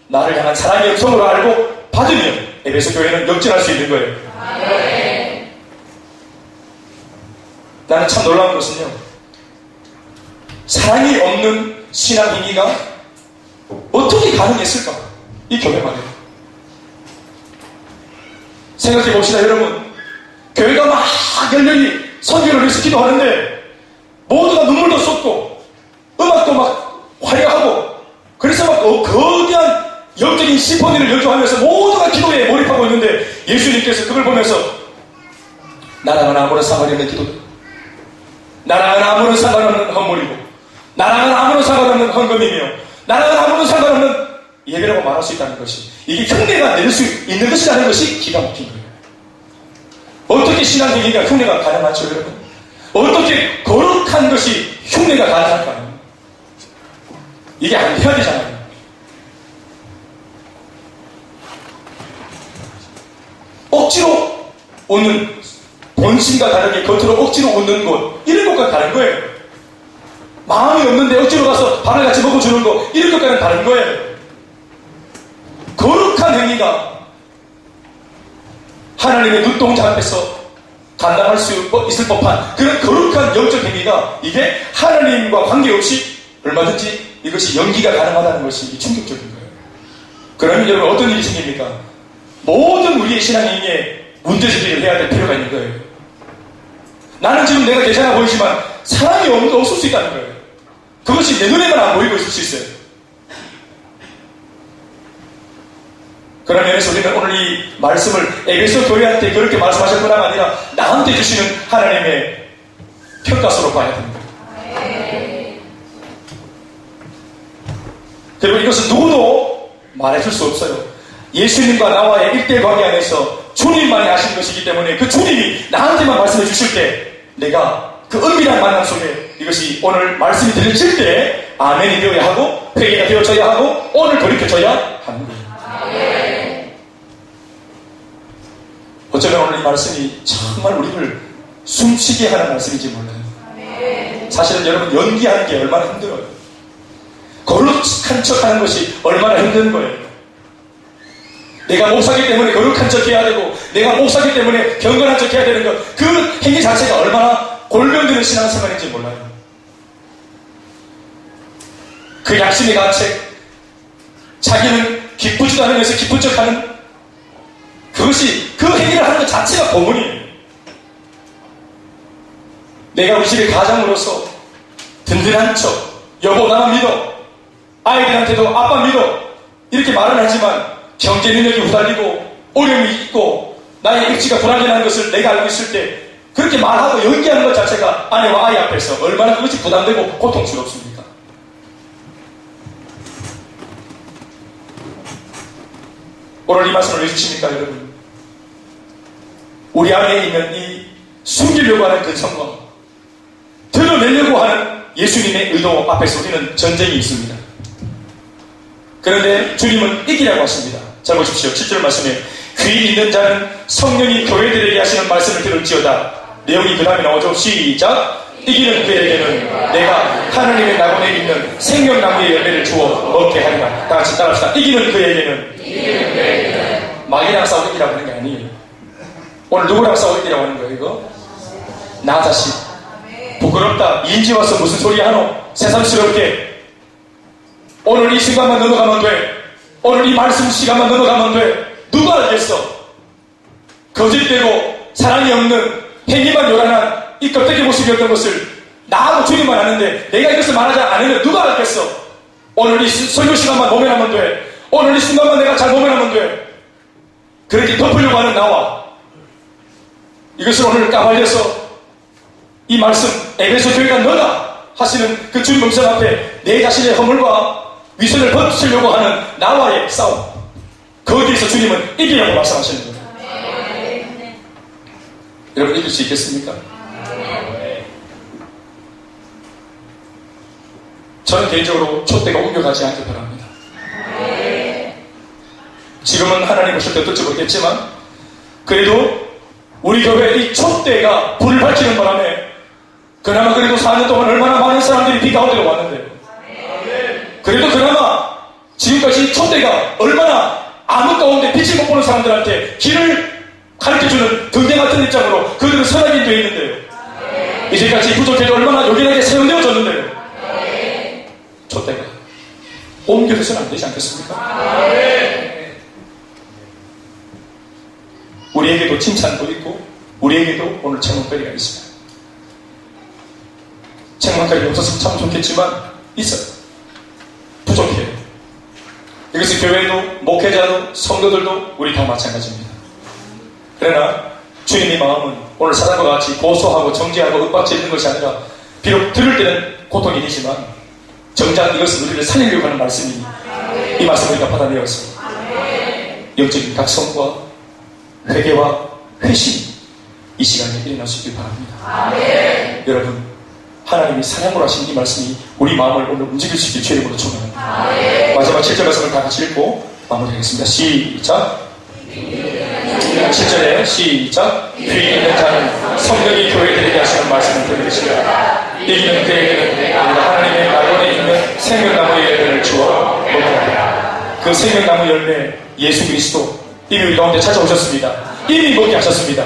나를 향한 사랑의 음성으로 알고 받으면 에베소 교회는 역전할 수 있는 거예요. 나는 참 놀라운 것은요, 사랑이 없는 신앙 행위가 어떻게 가능했을까? 이 교회 말이에요. 생각해 봅시다. 여러분, 교회가 막 열렬히 선교를 위해서 기도하는데 모두가 눈물도 쏟고 음악도 막 화려하고 그래서 막 거대한 영적인 심포니를 연주하면서 모두가 기도에 몰입하고 있는데 예수님께서 그걸 보면서 나랑은 아무런 상관이 없는 기도다, 나랑은 아무런 상관없는 헌물이고 나랑은 아무런 상관없는 헌금이며 나랑은 아무런 상관없는 예배라고 말할 수 있다는 것이, 이게 흉내가 낼 수 있는 것이라는 것이 기가 막힌 거예요. 어떻게 신앙행위가 흉내가 가능하죠, 여러분? 어떻게 거룩한 것이 흉내가 가능할까요? 이게 안 돼야 되잖아요. 억지로 웃는, 본심과 다르게 겉으로 억지로 웃는 것, 이런 것과 다른 거예요. 마음이 없는데 억지로 가서 밥을 같이 먹어주는 거, 이런 것과는 다른 거예요. 거룩한 행위가 하나님의 눈동자 앞에서 감당할 수 있을 법한 그런 거룩한 영적 행위가, 이게 하나님과 관계없이 얼마든지 이것이 연기가 가능하다는 것이 충격적인 거예요. 그러면 여러분 어떤 일이 생깁니까? 모든 우리의 신앙행위에 문제제기를 해야 될 필요가 있는 거예요. 나는 지금 내가 괜찮아 보이지만 사랑이 없을 수 있다는 거예요. 그것이 내 눈에만 안 보이고 있을 수 있어요. 그런 면에서 우리는 오늘 이 말씀을 에베소 교회한테 그렇게 말씀하실 뿐만 아니라 나한테 주시는 하나님의 평가서로 봐야 됩니다. 그리고 이것은 누구도 말해줄 수 없어요. 예수님과 나와의 일대 관계 안에서 주님만이 하신 것이기 때문에 그 주님이 나한테만 말씀해 주실 때 내가 그 은밀한 만남 속에 이것이 오늘 말씀이 들려질 때 아멘이 되어야 하고 회개가 되어져야 하고 오늘 돌이켜져야 하는 거예요. 어쩌면 오늘 이 말씀이 정말 우리를 숨쉬게 하는 말씀인지 몰라요. 사실은 여러분, 연기하는 게 얼마나 힘들어요. 거룩한 척 하는 것이 얼마나 힘든 거예요. 내가 목사기 때문에 거룩한 척 해야 되고 내가 목사기 때문에 경건한 척 해야 되는 것, 그 행위 자체가 얼마나 골병드는 신앙생활인지 몰라요. 그 양심의 가책, 자기는 기쁘지도 않으면서 기쁜 척 하는 그것이, 그 행위를 하는 것 자체가 고문이에요. 내가 우리 집의 가장으로서 든든한 척, 여보 나만 믿어, 아이들한테도 아빠 믿어, 이렇게 말은 하지만 경제 능력이 후달리고 어려움이 있고 나의 입지가 불안정한 것을 내가 알고 있을 때 그렇게 말하고 연기하는 것 자체가 아내와 아이 앞에서 얼마나 그것이 부담되고 고통스럽습니까? 오늘 이 말씀을 왜 주십니까, 여러분? 우리 안에 있는 이 숨기려고 하는 근성과 드러내려고 하는 예수님의 의도 앞에서 우리는 전쟁이 있습니다. 그런데 주님은 이기라고 하십니다. 잘 보십시오. 7절 말씀에 귀 있는 자는 성령이 교회들에게 하시는 말씀을 들을지어다. 내용이 그 다음에 나오죠. 시작. 이기는 그에게는 내가 하나님의 낙원에 있는 생명나무의 열매를 주어 먹게 하리라. 다 같이 따라합시다. 이기는 그에게는 마귀랑 싸우기라고 하는 게 아니에요. 오늘 누구랑 싸우기라고 하는 거예요, 이거? 나 자신. 부끄럽다. 인지 와서 무슨 소리 하노? 새삼스럽게. 오늘 이 시간만 넘어가면 돼. 오늘 이 말씀 시간만 넘어가면 돼. 누가 알겠어? 거짓되고 사랑이 없는 행위만 요란한 이 껍데기 모습이었던 것을 나하고 주님만 아는데 내가 이것을 말하지 않으면 누가 알겠어? 오늘 이 설교 시간만 모면하면 돼. 오늘 이 순간만 내가 잘 모면하면 돼. 그렇게 덮으려고 하는 나와 이것을 오늘 까발려서 이 말씀 에베소 교회가 너다 하시는 그 주님 음성 앞에 내 자신의 허물과 위선을 벗으려고 하는 나와의 싸움, 거기에서 주님은 이기라고 말씀하시는 거예요. 여러분 이길 수 있겠습니까? 저는 개인적으로 촛대가 옮겨가지 않길 바랍니다. 지금 지금은 하나님 오실 때 어떨지 모르겠지만 그래도 우리 교회 이 촛대가 불을 밝히는 바람에 그나마 그래도 4년 동안 얼마나 많은 사람들이 비 가운데로 왔는데요. 그래도 그나마 지금까지 촛대가 얼마나 암흑 가운데 빛을 못 보는 사람들한테 길을 가르쳐주는 등대 같은 입장으로 그들은 선악인 되어 있는데요. 이제까지 부족해도 얼마나 요긴하게 사용되어졌는데요. 촛대가 옮겨져서는 안 되지 않겠습니까? 우리에게도 칭찬도 있고 우리에게도 오늘 책망거리가 있어요. 책망거리가 없어서 참 좋겠지만 있어요. 부족해요. 이것이 교회도 목회자도 성도들도 우리 다 마찬가지입니다. 그러나 주님의 마음은 오늘 사람과 같이 고소하고 정죄하고 윽박지르는 것이 아니라 비록 들을 때는 고통이 되지만 정작 이것은 우리를 살리려고 하는 말씀이니 이 말씀을 우리가 받아내어서 영적인 각성과 회개와 회심 이 시간에 일어날 수 있길 바랍니다. 여러분 하나님이 사랑으로 하신 이 말씀이 우리 마음을 오늘 움직일 수 있게 주의 이름으로 축원합니다. 마지막 7절 말씀을 다 같이 읽고 마무리하겠습니다. 시작. 7절에 시작. 귀 있는 자는 성령이 교회들에게 하시는 말씀을 들으시라. 이기는 그에게는 하나님의 낙원에 있는 생명나무의 열매를 주어 먹으라. 그 생명나무 열매 예수 그리스도 이미 우리 가운데 찾아오셨습니다. 이미 먹게 하셨습니다.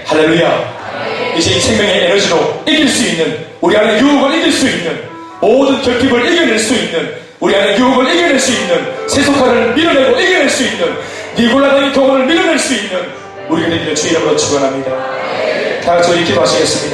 할렐루야. 이제 이 생명의 에너지로 이길 수 있는, 우리 안에 유혹을 이길 수 있는, 모든 결핍을 이겨낼 수 있는, 우리 안에 유혹을 이겨낼 수 있는, 세속화를 밀어내고 이겨낼 수 있는, 니골라당의 교훈을 밀어낼 수 있는 우리가 되기를 주의 이름으로 축원합니다. 다 같이 우리 기도하시겠습니다.